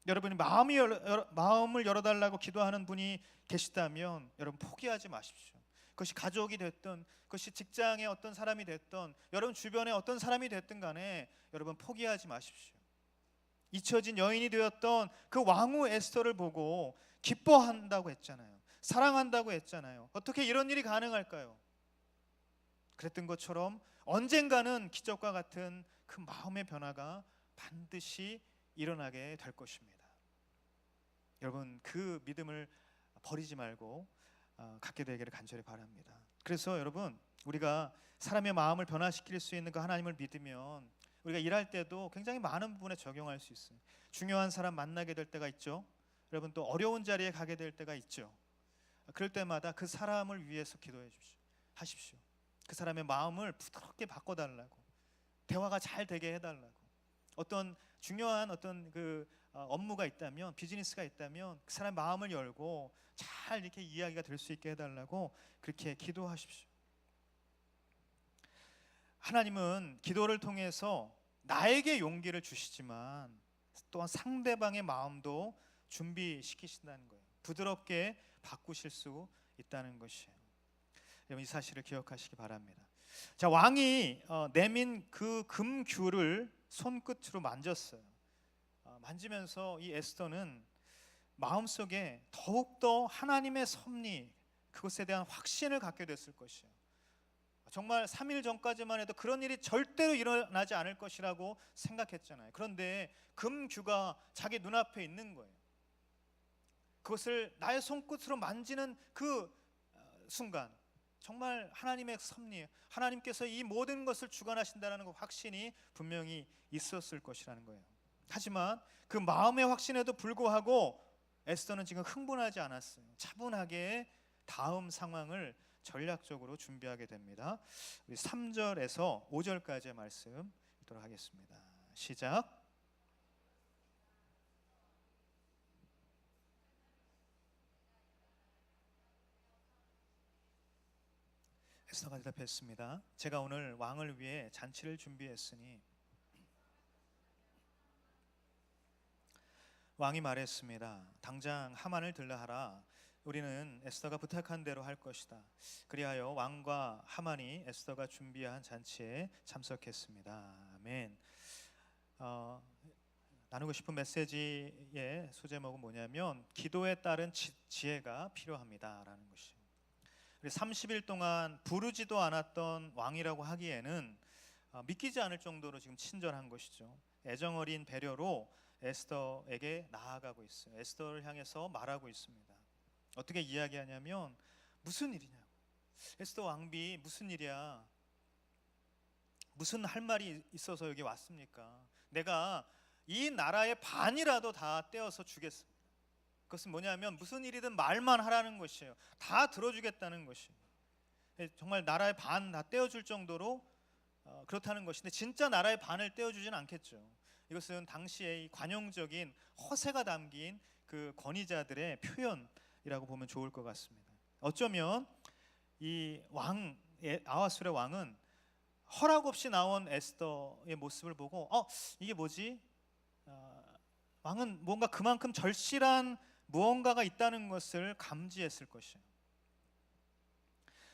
여러분이 마음을 열어달라고 기도하는 분이 계시다면 여러분 포기하지 마십시오. 그것이 가족이 됐든, 그것이 직장의 어떤 사람이 됐든, 여러분 주변에 어떤 사람이 됐든 간에 여러분 포기하지 마십시오. 잊혀진 여인이 되었던 그 왕후 에스더를 보고 기뻐한다고 했잖아요. 사랑한다고 했잖아요. 어떻게 이런 일이 가능할까요? 그랬던 것처럼 언젠가는 기적과 같은 그 마음의 변화가 반드시 일어나게 될 것입니다. 여러분, 그 믿음을 버리지 말고 갖게 되기를 간절히 바랍니다. 그래서 여러분, 우리가 사람의 마음을 변화시킬 수 있는 그 하나님을 믿으면 우리가 일할 때도 굉장히 많은 부분에 적용할 수 있어요. 중요한 사람 만나게 될 때가 있죠. 여러분, 또 어려운 자리에 가게 될 때가 있죠. 그럴 때마다 그 사람을 위해서 기도해 하십시오. 그 사람의 마음을 부드럽게 바꿔달라고, 대화가 잘 되게 해달라고, 어떤 중요한 어떤 그 업무가 있다면, 비즈니스가 있다면 그 사람의 마음을 열고 잘 이렇게 이야기가 될 수 있게 해달라고 그렇게 기도하십시오. 하나님은 기도를 통해서 나에게 용기를 주시지만 또한 상대방의 마음도 준비시키신다는 거예요. 부드럽게 바꾸실 수 있다는 것이에요. 여러분, 이 사실을 기억하시기 바랍니다. 자, 왕이 내민 그 금규를 손끝으로 만졌어요. 만지면서 이 에스더는 마음속에 더욱더 하나님의 섭리, 그것에 대한 확신을 갖게 됐을 것이에요. 정말 3일 전까지만 해도 그런 일이 절대로 일어나지 않을 것이라고 생각했잖아요. 그런데 금규가 자기 눈앞에 있는 거예요. 그것을 나의 손끝으로 만지는 그 순간 정말 하나님의 섭리, 하나님께서 이 모든 것을 주관하신다는 그 확신이 분명히 있었을 것이라는 거예요. 하지만 그 마음의 확신에도 불구하고 에스더는 지금 흥분하지 않았어요. 차분하게 다음 상황을 전략적으로 준비하게 됩니다. 우리 3절에서 5절까지의 말씀 읽도록 하겠습니다. 시작. 에스더가 대답했습니다. 제가 오늘 왕을 위해 잔치를 준비했으니. 왕이 말했습니다. 당장 하만을 들라하라. 우리는 에스더가 부탁한 대로 할 것이다. 그리하여 왕과 하만이 에스더가 준비한 잔치에 참석했습니다. 아멘. 나누고 싶은 메시지의 소제목은 뭐냐면 기도에 따른 지혜가 필요합니다라는 것이에요. 30일 동안 부르지도 않았던 왕이라고 하기에는 믿기지 않을 정도로 지금 친절한 것이죠. 애정어린 배려로 에스더에게 나아가고 있어요. 에스더를 향해서 말하고 있습니다. 어떻게 이야기하냐면, 무슨 일이냐고, 에스더 왕비 무슨 일이야, 무슨 할 말이 있어서 여기 왔습니까? 내가 이 나라의 반이라도 다 떼어서 주겠습니다. 그것은 뭐냐면 무슨 일이든 말만 하라는 것이에요. 다 들어주겠다는 것이에요. 정말 나라의 반 다 떼어줄 정도로 그렇다는 것인데, 진짜 나라의 반을 떼어주진 않겠죠. 이것은 당시의 이 관용적인 허세가 담긴 그 권위자들의 표현이라고 보면 좋을 것 같습니다. 어쩌면 이 왕, 아하수르의 왕은 허락 없이 나온 에스더의 모습을 보고 이게 뭐지? 왕은 뭔가 그만큼 절실한 무언가가 있다는 것을 감지했을 것이에요.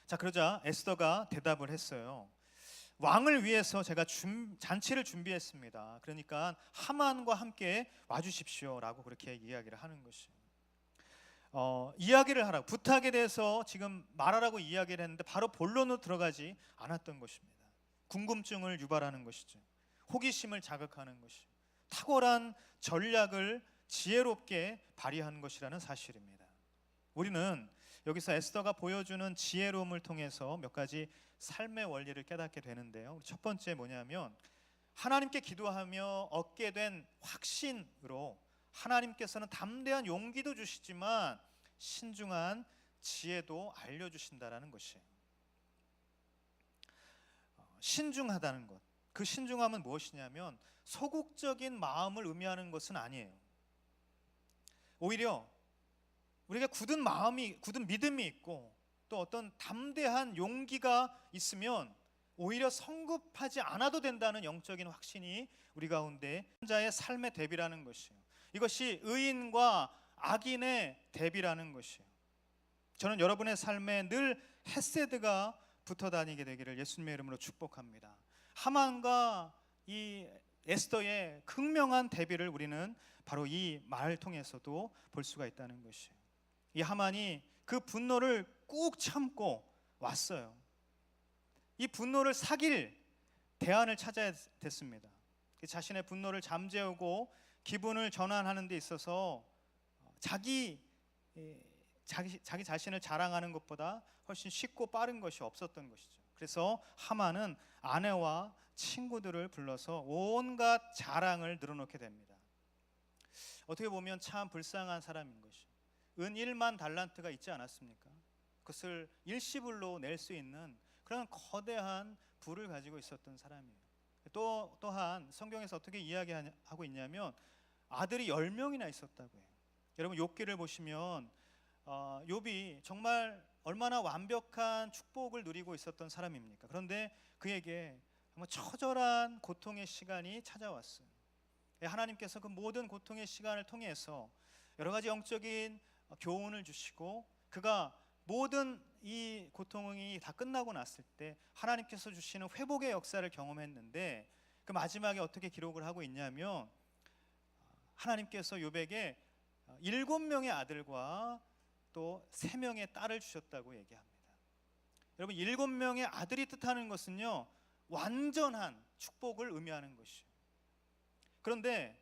자, 그러자 에스더가 대답을 했어요. 왕을 위해서 제가 잔치를 준비했습니다. 그러니까 하만과 함께 와주십시오라고 그렇게 이야기를 하는 것이에요. 이야기를 하라고, 부탁에 대해서 지금 말하라고 이야기를 했는데 바로 본론으로 들어가지 않았던 것입니다. 궁금증을 유발하는 것이죠. 호기심을 자극하는 것이죠. 탁월한 전략을 지혜롭게 발휘한 것이라는 사실입니다. 우리는 여기서 에스더가 보여주는 지혜로움을 통해서 몇 가지 삶의 원리를 깨닫게 되는데요. 첫 번째 뭐냐면 하나님께 기도하며 얻게 된 확신으로 하나님께서는 담대한 용기도 주시지만 신중한 지혜도 알려주신다는 것이에요. 신중하다는 것, 그 신중함은 무엇이냐면 소극적인 마음을 의미하는 것은 아니에요. 오히려 우리가 굳은 믿음이 있고 또 어떤 담대한 용기가 있으면 오히려 성급하지 않아도 된다는 영적인 확신이 우리 가운데 자의 삶의 대비라는 것이에요. 이것이 의인과 악인의 대비라는 것이에요. 저는 여러분의 삶에 늘 헤세드가 붙어 다니게 되기를 예수님의 이름으로 축복합니다. 하만과 이 에스더의 극명한 대비를 우리는 바로 이 말을 통해서도 볼 수가 있다는 것이에요. 이 하만이 그 분노를 꾹 참고 왔어요. 이 분노를 사길 대안을 찾아야 됐습니다. 자신의 분노를 잠재우고 기분을 전환하는 데 있어서 자기 자신을 자랑하는 것보다 훨씬 쉽고 빠른 것이 없었던 것이죠. 그래서 하만은 아내와 친구들을 불러서 온갖 자랑을 늘어놓게 됩니다. 어떻게 보면 참 불쌍한 사람인 것이죠. 은 1만 달란트가 있지 않았습니까? 그것을 일시불로 낼 수 있는 그런 거대한 부를 가지고 있었던 사람이에요. 또한 성경에서 어떻게 이야기하고 있냐면 아들이 10명이나 있었다고 해요. 여러분 욥기를 보시면 욥이 정말 얼마나 완벽한 축복을 누리고 있었던 사람입니까? 그런데 그에게 정말 처절한 고통의 시간이 찾아왔어요. 하나님께서 그 모든 고통의 시간을 통해서 여러 가지 영적인 교훈을 주시고 그가 모든 이 고통이 다 끝나고 났을 때 하나님께서 주시는 회복의 역사를 경험했는데 그 마지막에 어떻게 기록을 하고 있냐면 하나님께서 욥에게 7명의 아들과 또 3명의 딸을 주셨다고 얘기합니다. 여러분 7명의 아들이 뜻하는 것은요 완전한 축복을 의미하는 것이에요. 그런데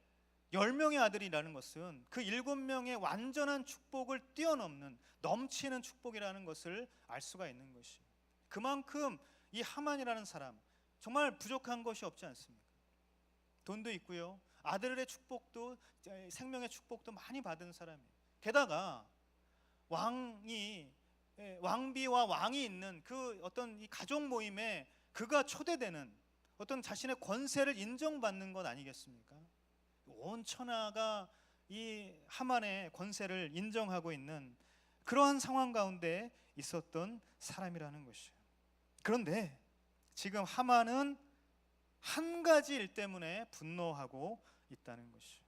10명의 아들이라는 것은 그 7명의 완전한 축복을 뛰어넘는 넘치는 축복이라는 것을 알 수가 있는 것이에요. 그만큼 이 하만이라는 사람 정말 부족한 것이 없지 않습니까? 돈도 있고요, 아들의 축복도 생명의 축복도 많이 받은 사람이에요. 게다가 왕비와 왕이 있는 그 어떤 이 가족 모임에 그가 초대되는 어떤 자신의 권세를 인정받는 것 아니겠습니까? 온 천하가 이 하만의 권세를 인정하고 있는 그러한 상황 가운데 있었던 사람이라는 것이에요. 그런데 지금 하만은 한 가지 일 때문에 분노하고 있다는 것이에요.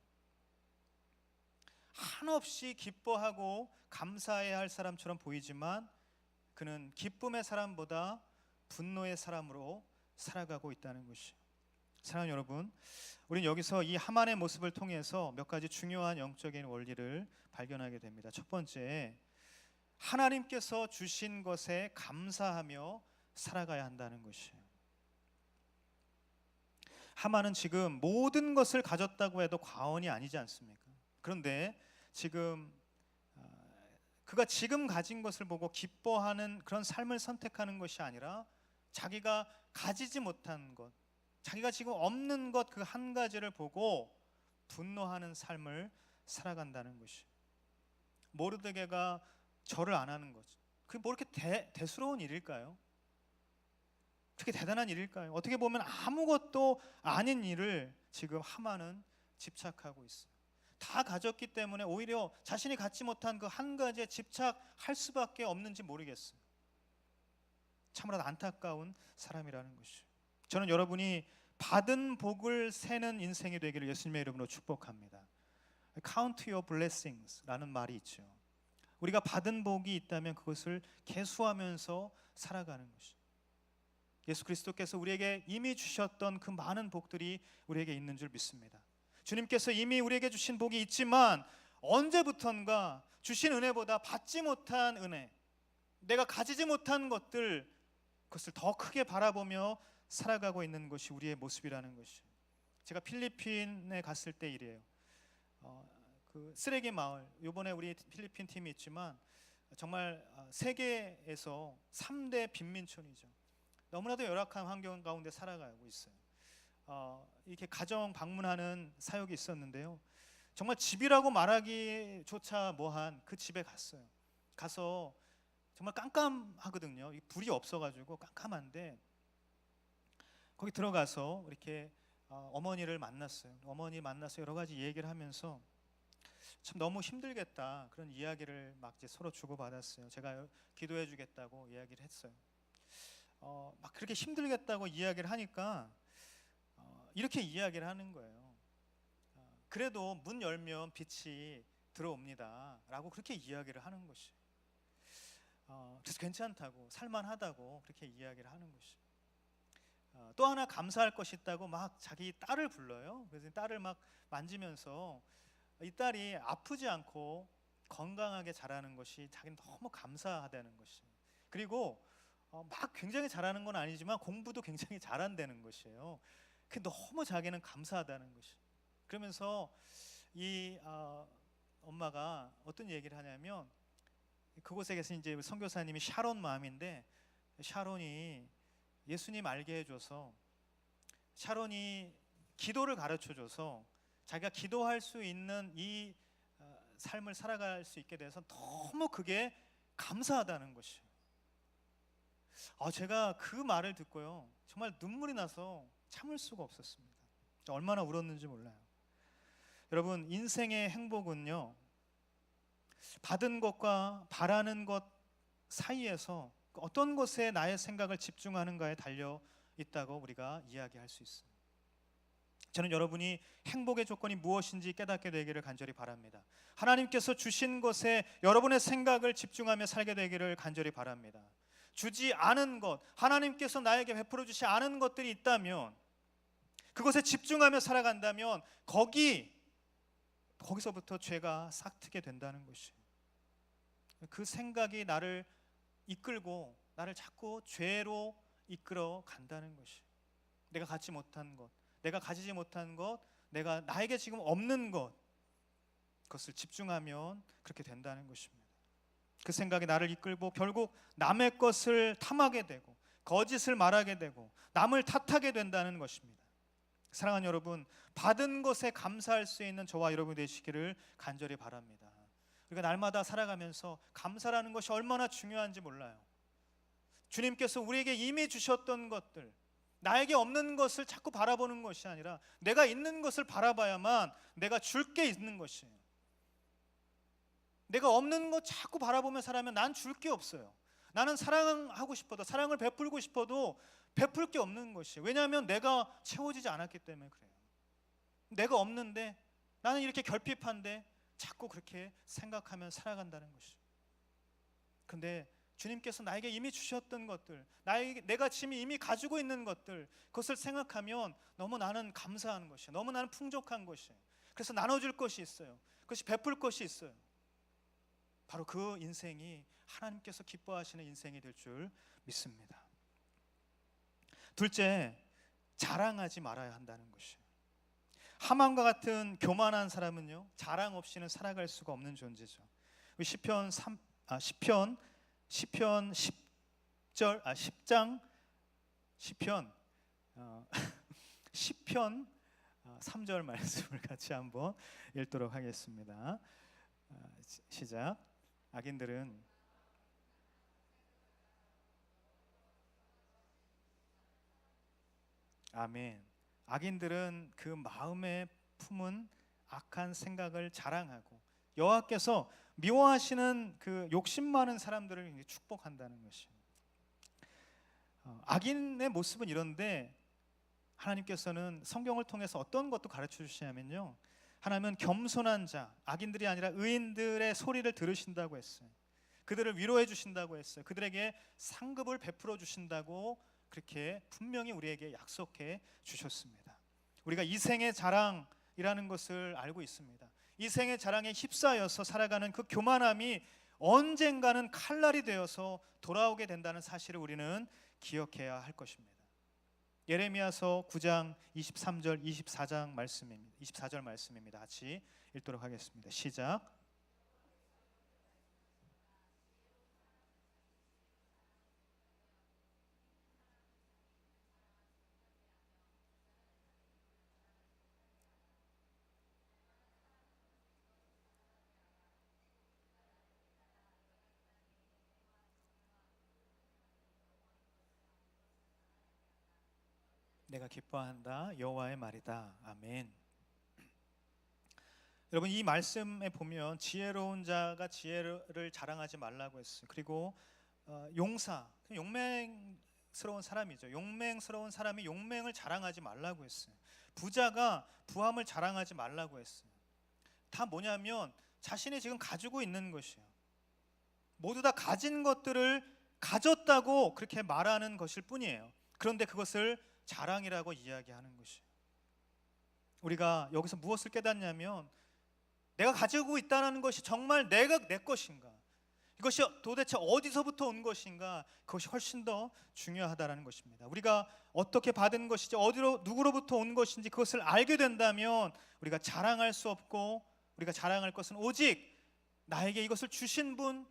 한없이 기뻐하고 감사해야 할 사람처럼 보이지만 그는 기쁨의 사람보다 분노의 사람으로 살아가고 있다는 것이에요. 사랑하는 여러분, 우리는 여기서 이 하만의 모습을 통해서 몇 가지 중요한 영적인 원리를 발견하게 됩니다. 첫 번째, 하나님께서 주신 것에 감사하며 살아가야 한다는 것이에요. 하만은 지금 모든 것을 가졌다고 해도 과언이 아니지 않습니까? 그런데 지금 그가 지금 가진 것을 보고 기뻐하는 그런 삶을 선택하는 것이 아니라 자기가 가지지 못한 것, 자기가 지금 없는 것 그 한 가지를 보고 분노하는 삶을 살아간다는 것이. 모르드게가 절을 안 하는 거죠. 그게 뭐 이렇게 대수로운 일일까요? 그렇게 대단한 일일까요? 어떻게 보면 아무것도 아닌 일을 지금 하만은 집착하고 있어요. 다 가졌기 때문에 오히려 자신이 갖지 못한 그 한 가지에 집착할 수밖에 없는지 모르겠어요. 참으로 안타까운 사람이라는 것이죠. 저는 여러분이 받은 복을 세는 인생이 되기를 예수님의 이름으로 축복합니다. Count your blessings라는 말이 있죠. 우리가 받은 복이 있다면 그것을 계수하면서 살아가는 것이죠. 예수 그리스도께서 우리에게 이미 주셨던 그 많은 복들이 우리에게 있는 줄 믿습니다. 주님께서 이미 우리에게 주신 복이 있지만 언제부턴가 주신 은혜보다 받지 못한 은혜, 내가 가지지 못한 것들, 그것을 더 크게 바라보며 살아가고 있는 것이 우리의 모습이라는 것이에요. 제가 필리핀에 갔을 때 일이에요. 그 쓰레기 마을, 이번에 우리 필리핀 팀이 있지만 정말 세계에서 3대 빈민촌이죠. 너무나도 열악한 환경 가운데 살아가고 있어요. 이렇게 가정 방문하는 사역이 있었는데요. 정말 집이라고 말하기조차 뭐한 그 집에 갔어요. 가서 정말 깜깜하거든요. 불이 없어가지고 깜깜한데 거기 들어가서 이렇게 어머니를 만났어요. 어머니 만나서 여러 가지 얘기를 하면서 참 너무 힘들겠다 그런 이야기를 막 이제 서로 주고받았어요. 제가 기도해 주겠다고 이야기를 했어요. 막 그렇게 힘들겠다고 이야기를 하니까 이렇게 이야기를 하는 거예요. 그래도 문 열면 빛이 들어옵니다 라고 그렇게 이야기를 하는 것이. 그래서 괜찮다고, 살만하다고 그렇게 이야기를 하는 것이. 또 하나 감사할 것이 있다고 막 자기 딸을 불러요. 그래서 딸을 막 만지면서 이 딸이 아프지 않고 건강하게 자라는 것이 자기는 너무 감사하다는 것이. 그리고 막 굉장히 잘하는 건 아니지만 공부도 굉장히 잘한다는 것이에요. 그 너무 자기는 감사하다는 것이. 그러면서 이 엄마가 어떤 얘기를 하냐면 그곳에 계신 이제 선교사님이 샤론 마음인데 샤론이 예수님 알게 해줘서 샤론이 기도를 가르쳐줘서 자기가 기도할 수 있는 이 삶을 살아갈 수 있게 돼서 너무 그게 감사하다는 것이에요. 제가 그 말을 듣고요 정말 눈물이 나서 참을 수가 없었습니다. 얼마나 울었는지 몰라요. 여러분, 인생의 행복은요 받은 것과 바라는 것 사이에서 어떤 것에 나의 생각을 집중하는가에 달려 있다고 우리가 이야기할 수 있어요. 저는 여러분이 행복의 조건이 무엇인지 깨닫게 되기를 간절히 바랍니다. 하나님께서 주신 것에 여러분의 생각을 집중하며 살게 되기를 간절히 바랍니다. 주지 않은 것, 하나님께서 나에게 베풀어 주지 않은 것들이 있다면 그것에 집중하며 살아간다면 거기서부터 죄가 싹트게 된다는 것이에요. 그 생각이 나를 이끌고 나를 자꾸 죄로 이끌어 간다는 것이에요. 내가 갖지 못한 것, 내가 가지지 못한 것, 나에게 지금 없는 것, 그것을 집중하면 그렇게 된다는 것입니다. 그 생각이 나를 이끌고 결국 남의 것을 탐하게 되고 거짓을 말하게 되고 남을 탓하게 된다는 것입니다. 사랑하는 여러분, 받은 것에 감사할 수 있는 저와 여러분이 되시기를 간절히 바랍니다. 우리가 날마다 살아가면서 감사라는 것이 얼마나 중요한지 몰라요. 주님께서 우리에게 이미 주셨던 것들, 나에게 없는 것을 자꾸 바라보는 것이 아니라 내가 있는 것을 바라봐야만 내가 줄 게 있는 것이에요. 내가 없는 것 자꾸 바라보며 살아면 난 줄 게 없어요. 나는 사랑하고 싶어도, 사랑을 베풀고 싶어도 베풀 게 없는 것이에요. 왜냐하면 내가 채워지지 않았기 때문에 그래요. 내가 없는데, 나는 이렇게 결핍한데 자꾸 그렇게 생각하며 살아간다는 것이에요. 근데 주님께서 나에게 이미 주셨던 것들, 내가 지금 이미 가지고 있는 것들, 그것을 생각하면 너무 나는 감사한 것이에요. 너무 나는 풍족한 것이에요. 그래서 나눠줄 것이 있어요. 그것이 베풀 것이 있어요. 바로 그 인생이 하나님께서 기뻐하시는 인생이 될 줄 믿습니다. 둘째, 자랑하지 말아야 한다는 것이에요. 하만과 같은 교만한 사람은요 자랑 없이는 살아갈 수가 없는 존재죠. 시편 10장 시편 3절 말씀을 같이 한번 읽도록 하겠습니다. 시작. 악인들은 아멘. 악인들은 그 마음에 품은 악한 생각을 자랑하고 여호와께서 미워하시는 그 욕심 많은 사람들을 축복한다는 것이에요. 악인의 모습은 이런데 하나님께서는 성경을 통해서 어떤 것도 가르쳐 주시냐면요, 하나님은 겸손한 자, 악인들이 아니라 의인들의 소리를 들으신다고 했어요. 그들을 위로해 주신다고 했어요. 그들에게 상급을 베풀어 주신다고 그렇게 분명히 우리에게 약속해 주셨습니다. 우리가 이 생의 자랑이라는 것을 알고 있습니다. 이 생의 자랑에 휩싸여서 살아가는 그 교만함이 언젠가는 칼날이 되어서 돌아오게 된다는 사실을 우리는 기억해야 할 것입니다. 예레미야서 9장 23절 24장 말씀입니다. 24절 말씀입니다. 같이 읽도록 하겠습니다. 시작. 내가 기뻐한다 여호와의 말이다. 아멘. 여러분, 이 말씀에 보면 지혜로운 자가 지혜를 자랑하지 말라고 했어요. 그리고 용사, 용맹스러운 사람이죠. 용맹스러운 사람이 용맹을 자랑하지 말라고 했어요. 부자가 부함을 자랑하지 말라고 했어요. 다 뭐냐면 자신이 지금 가지고 있는 것이에요. 모두 다 가진 것들을 가졌다고 그렇게 말하는 것일 뿐이에요. 그런데 그것을 자랑이라고 이야기하는 것이에요. 우리가 여기서 무엇을 깨닫냐면, 내가 가지고 있다는 것이 정말 내 것인가, 이것이 도대체 어디서부터 온 것인가, 그것이 훨씬 더 중요하다는 것입니다. 우리가 어떻게 받은 것인지, 누구로부터 온 것인지 그것을 알게 된다면 우리가 자랑할 수 없고, 우리가 자랑할 것은 오직 나에게 이것을 주신 분,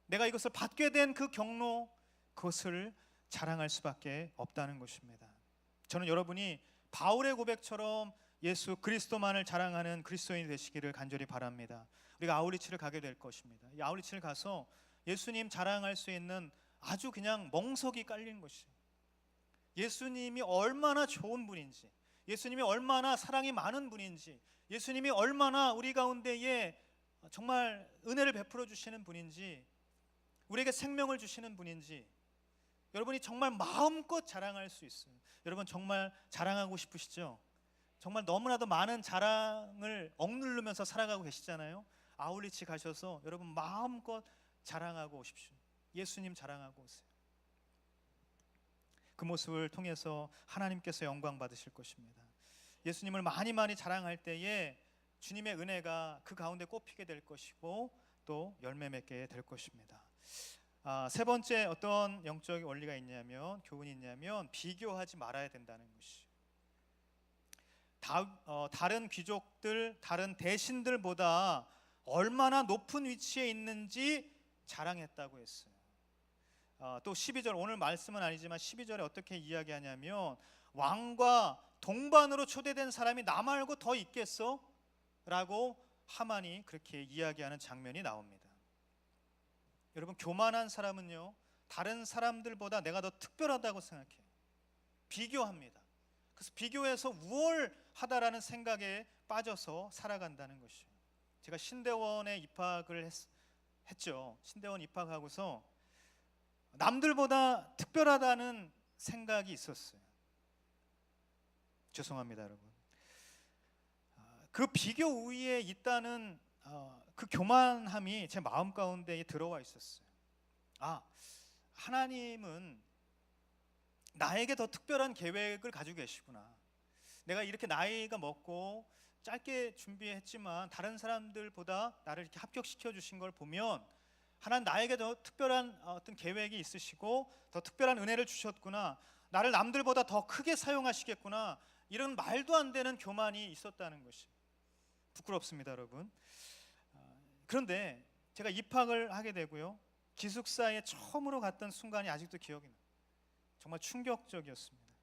내가 이것을 받게 된 그 경로, 그것을 자랑할 수밖에 없다는 것입니다. 저는 여러분이 바울의 고백처럼 예수 그리스도만을 자랑하는 그리스도인이 되시기를 간절히 바랍니다. 우리가 아우리치를 가게 될 것입니다. 이 아우리치를 가서 예수님 자랑할 수 있는 아주 그냥 멍석이 깔린 것이에요. 예수님이 얼마나 좋은 분인지, 예수님이 얼마나 사랑이 많은 분인지, 예수님이 얼마나 우리 가운데에 정말 은혜를 베풀어 주시는 분인지, 우리에게 생명을 주시는 분인지 여러분이 정말 마음껏 자랑할 수 있어요. 여러분 정말 자랑하고 싶으시죠? 정말 너무나도 많은 자랑을 억누르면서 살아가고 계시잖아요. 아울리치 가셔서 여러분 마음껏 자랑하고 오십시오. 예수님 자랑하고 오세요. 그 모습을 통해서 하나님께서 영광 받으실 것입니다. 예수님을 많이 자랑할 때에 주님의 은혜가 그 가운데 꼽히게 될 것이고 또 열매 맺게 될 것입니다. 세 번째 어떤 영적 원리가 있냐면, 교훈이 있냐면, 비교하지 말아야 된다는 것이. 다른 귀족들, 다른 대신들보다 얼마나 높은 위치에 있는지 자랑했다고 했어요. 또 12절, 오늘 말씀은 아니지만 12절에 어떻게 이야기하냐면, 왕과 동반으로 초대된 사람이 나 말고 더 있겠어? 라고 하만이 그렇게 이야기하는 장면이 나옵니다. 여러분, 교만한 사람은요, 다른 사람들보다 내가 더 특별하다고 생각해요. 비교합니다. 그래서 비교해서 우월하다라는 생각에 빠져서 살아간다는 것이에요. 제가 신대원에 입학을 했죠. 신대원 입학하고서 남들보다 특별하다는 생각이 있었어요. 죄송합니다, 여러분. 그 비교 우위에 있다는 그 교만함이 제 마음 가운데에 들어와 있었어요. 하나님은 나에게 더 특별한 계획을 가지고 계시구나. 내가 이렇게 나이가 먹고 짧게 준비했지만 다른 사람들보다 나를 이렇게 합격시켜 주신 걸 보면 하나님 나에게 더 특별한 어떤 계획이 있으시고 더 특별한 은혜를 주셨구나. 나를 남들보다 더 크게 사용하시겠구나. 이런 말도 안 되는 교만이 있었다는 것이 부끄럽습니다, 여러분. 그런데 제가 입학을 하게 되고요, 기숙사에 처음으로 갔던 순간이 아직도 기억이 나요. 정말 충격적이었습니다.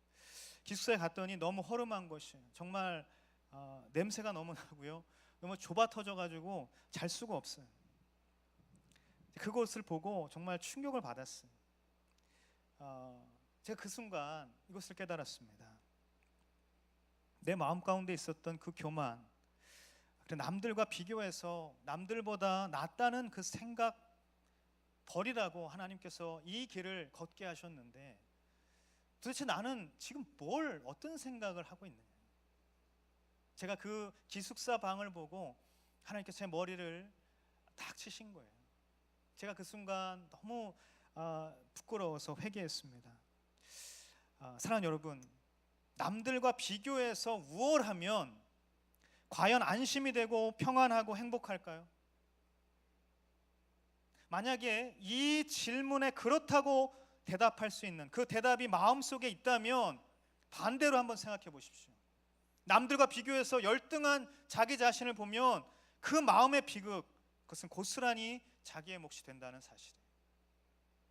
기숙사에 갔더니 너무 허름한 것이에요. 정말 냄새가 너무 나고요, 너무 좁아 터져가지고 잘 수가 없어요. 그것을 보고 정말 충격을 받았어요. 제가 그 순간 이것을 깨달았습니다. 내 마음 가운데 있었던 그 교만, 남들과 비교해서 남들보다 낫다는 그 생각 버리라고 하나님께서 이 길을 걷게 하셨는데, 도대체 나는 지금 어떤 생각을 하고 있느냐. 제가 그 기숙사 방을 보고 하나님께서 제 머리를 딱 치신 거예요. 제가 그 순간 너무 부끄러워서 회개했습니다. 사랑하는 여러분, 남들과 비교해서 우월하면 과연 안심이 되고 평안하고 행복할까요? 만약에 이 질문에 그렇다고 대답할 수 있는 그 대답이 마음속에 있다면 반대로 한번 생각해 보십시오. 남들과 비교해서 열등한 자기 자신을 보면 그 마음의 비극, 그것은 고스란히 자기의 몫이 된다는 사실이에요.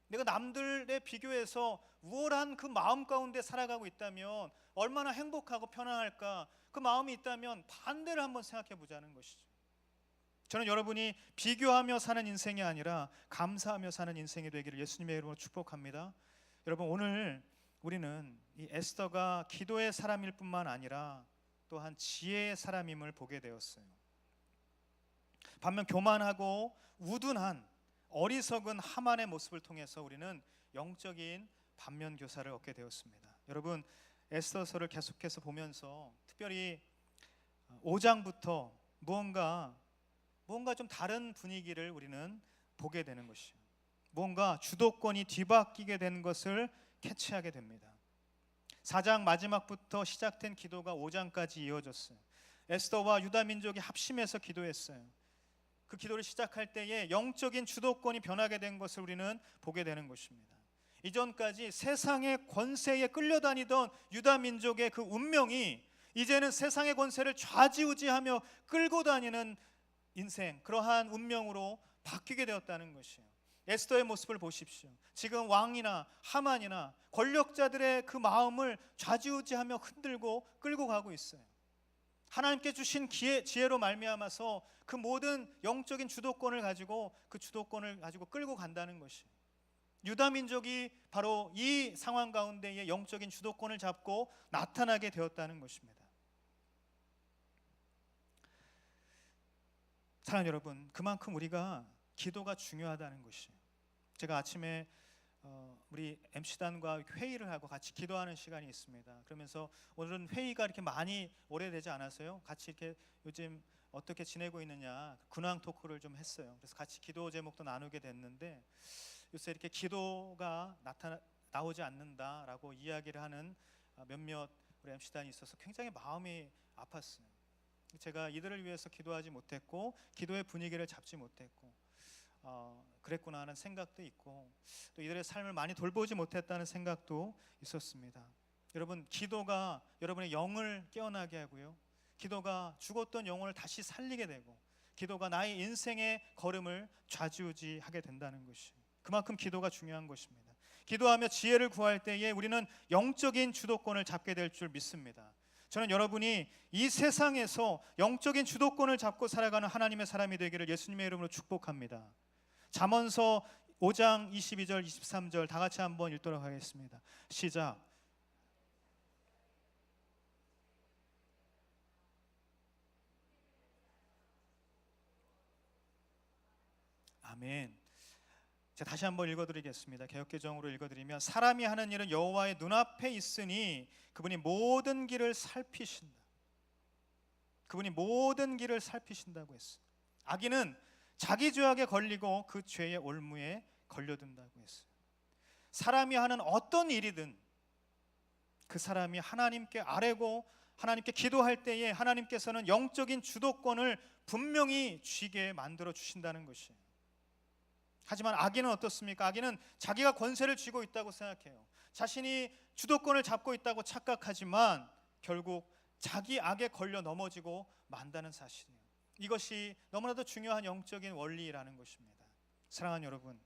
내가 남들에 비교해서 우월한 그 마음 가운데 살아가고 있다면 얼마나 행복하고 편안할까. 그 마음이 있다면 반대를 한번 생각해 보자는 것이죠. 저는 여러분이 비교하며 사는 인생이 아니라 감사하며 사는 인생이 되기를 예수님의 이름으로 축복합니다. 여러분, 오늘 우리는 이 에스더가 기도의 사람일 뿐만 아니라 또한 지혜의 사람임을 보게 되었어요. 반면 교만하고 우둔한 어리석은 하만의 모습을 통해서 우리는 영적인 반면 교사를 얻게 되었습니다. 여러분, 에스더서를 계속해서 보면서 특별히 5장부터 무언가 좀 다른 분위기를 우리는 보게 되는 것이죠. 뭔가 주도권이 뒤바뀌게 된 것을 캐치하게 됩니다. 4장 마지막부터 시작된 기도가 5장까지 이어졌어요. 에스더와 유다 민족이 합심해서 기도했어요. 그 기도를 시작할 때에 영적인 주도권이 변하게 된 것을 우리는 보게 되는 것입니다. 이전까지 세상의 권세에 끌려다니던 유다 민족의 그 운명이 이제는 세상의 권세를 좌지우지하며 끌고 다니는 인생, 그러한 운명으로 바뀌게 되었다는 것이에요. 에스더의 모습을 보십시오. 지금 왕이나 하만이나 권력자들의 그 마음을 좌지우지하며 흔들고 끌고 가고 있어요. 하나님께 주신 지혜로 말미암아서 그 모든 영적인 주도권을 가지고 끌고 간다는 것이에요. 유다 민족이 바로 이 상황 가운데에 영적인 주도권을 잡고 나타나게 되었다는 것입니다. 사랑하는 여러분, 그만큼 우리가 기도가 중요하다는 것이에요. 제가 아침에 우리 MC단과 회의를 하고 같이 기도하는 시간이 있습니다. 그러면서 오늘은 회의가 이렇게 많이 오래되지 않아서요, 같이 이렇게 요즘 어떻게 지내고 있느냐 근황 토크를 좀 했어요. 그래서 같이 기도 제목도 나누게 됐는데, 요새 이렇게 기도가 나오지 않는다라고 이야기를 하는 몇몇 우리 MC단이 있어서 굉장히 마음이 아팠어요. 제가 이들을 위해서 기도하지 못했고 기도의 분위기를 잡지 못했고 그랬구나 하는 생각도 있고, 또 이들의 삶을 많이 돌보지 못했다는 생각도 있었습니다. 여러분, 기도가 여러분의 영을 깨어나게 하고요, 기도가 죽었던 영혼을 다시 살리게 되고, 기도가 나의 인생의 걸음을 좌지우지하게 된다는 것이, 그만큼 기도가 중요한 것입니다. 기도하며 지혜를 구할 때에 우리는 영적인 주도권을 잡게 될 줄 믿습니다. 저는 여러분이 이 세상에서 영적인 주도권을 잡고 살아가는 하나님의 사람이 되기를 예수님의 이름으로 축복합니다. 잠언서 5장 22절 23절 다 같이 한번 읽도록 하겠습니다. 시작. 아멘. 제가 다시 한번 읽어드리겠습니다. 개역개정으로 읽어드리면, 사람이 하는 일은 여호와의 눈앞에 있으니 그분이 모든 길을 살피신다. 그분이 모든 길을 살피신다고 했어요. 악인은 자기 죄악에 걸리고 그 죄의 올무에 걸려든다고 했어요. 사람이 하는 어떤 일이든 그 사람이 하나님께 아뢰고 하나님께 기도할 때에 하나님께서는 영적인 주도권을 분명히 쥐게 만들어 주신다는 것이에요. 하지만 악인은 어떻습니까? 악인은 자기가 권세를 쥐고 있다고 생각해요. 자신이 주도권을 잡고 있다고 착각하지만 결국 자기 악에 걸려 넘어지고 만다는 사실이에요. 이것이 너무나도 중요한 영적인 원리라는 것입니다. 사랑하는 여러분,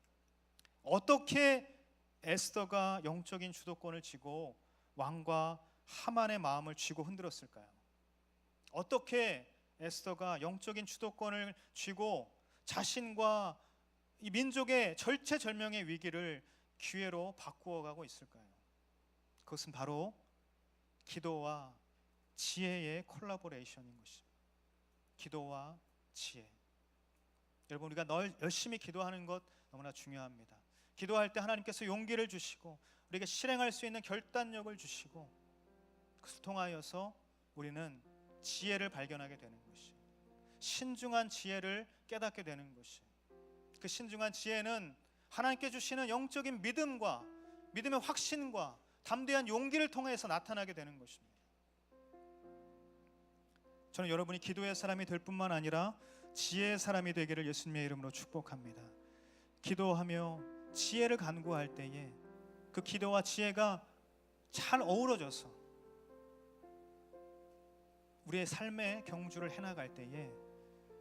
어떻게 에스더가 영적인 주도권을 쥐고 왕과 하만의 마음을 쥐고 흔들었을까요? 어떻게 에스더가 영적인 주도권을 쥐고 자신과 이 민족의 절체절명의 위기를 기회로 바꾸어가고 있을까요? 그것은 바로 기도와 지혜의 콜라보레이션인 것입니다. 기도와 지혜. 여러분, 우리가 열심히 기도하는 것 너무나 중요합니다. 기도할 때 하나님께서 용기를 주시고 우리에게 실행할 수 있는 결단력을 주시고 그것을 통하여서 우리는 지혜를 발견하게 되는 것이, 신중한 지혜를 깨닫게 되는 것이, 그 신중한 지혜는 하나님께 주시는 영적인 믿음과 믿음의 확신과 담대한 용기를 통해서 나타나게 되는 것입니다. 저는 여러분이 기도의 사람이 될 뿐만 아니라 지혜의 사람이 되기를 예수님의 이름으로 축복합니다. 기도하며 지혜를 간구할 때에 그 기도와 지혜가 잘 어우러져서 우리의 삶의 경주를 해나갈 때에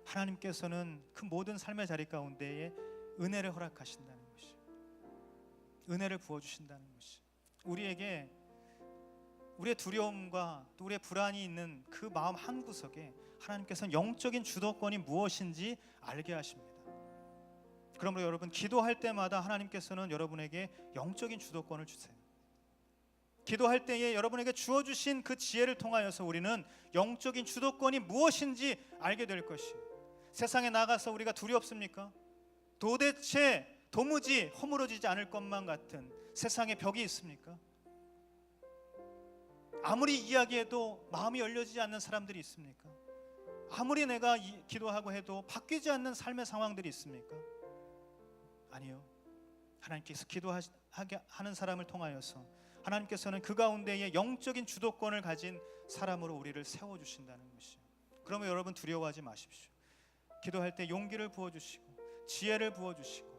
하나님께서는 그 모든 삶의 자리 가운데에 은혜를 허락하신다는 것이, 은혜를 부어주신다는 것이, 우리에게 우리의 두려움과 또 우리의 불안이 있는 그 마음 한구석에 하나님께서는 영적인 주도권이 무엇인지 알게 하십니다. 그러므로 여러분, 기도할 때마다 하나님께서는 여러분에게 영적인 주도권을 주세요. 기도할 때에 여러분에게 주어주신 그 지혜를 통하여서 우리는 영적인 주도권이 무엇인지 알게 될 것이에요. 세상에 나가서 우리가 두렵습니까? 도무지 허물어지지 않을 것만 같은 세상에 벽이 있습니까? 아무리 이야기해도 마음이 열려지지 않는 사람들이 있습니까? 아무리 내가 기도하고 해도 바뀌지 않는 삶의 상황들이 있습니까? 아니요. 하나님께서 기도하게 하는 사람을 통하여서 하나님께서는 그 가운데에 영적인 주도권을 가진 사람으로 우리를 세워주신다는 것이요. 그러면 여러분, 두려워하지 마십시오. 기도할 때 용기를 부어주시고 지혜를 부어주시고,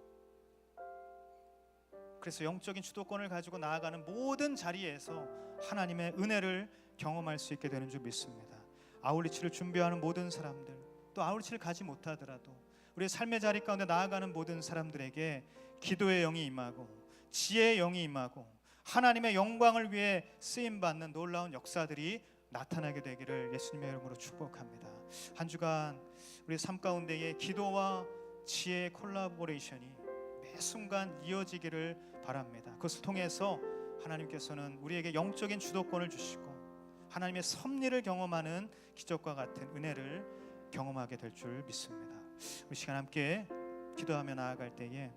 그래서 영적인 주도권을 가지고 나아가는 모든 자리에서 하나님의 은혜를 경험할 수 있게 되는 줄 믿습니다. 아울리치를 준비하는 모든 사람들, 또 아울리치를 가지 못하더라도 우리의 삶의 자리 가운데 나아가는 모든 사람들에게 기도의 영이 임하고 지혜의 영이 임하고 하나님의 영광을 위해 쓰임받는 놀라운 역사들이 나타나게 되기를 예수님의 이름으로 축복합니다. 한 주간 우리 삶 가운데의 기도와 지혜의 콜라보레이션이 매 순간 이어지기를 바랍니다. 그것을 통해서 하나님께서는 우리에게 영적인 주도권을 주시고 하나님의 섭리를 경험하는 기적과 같은 은혜를 경험하게 될 줄 믿습니다. 우리 시간 함께 기도하며 나아갈 때에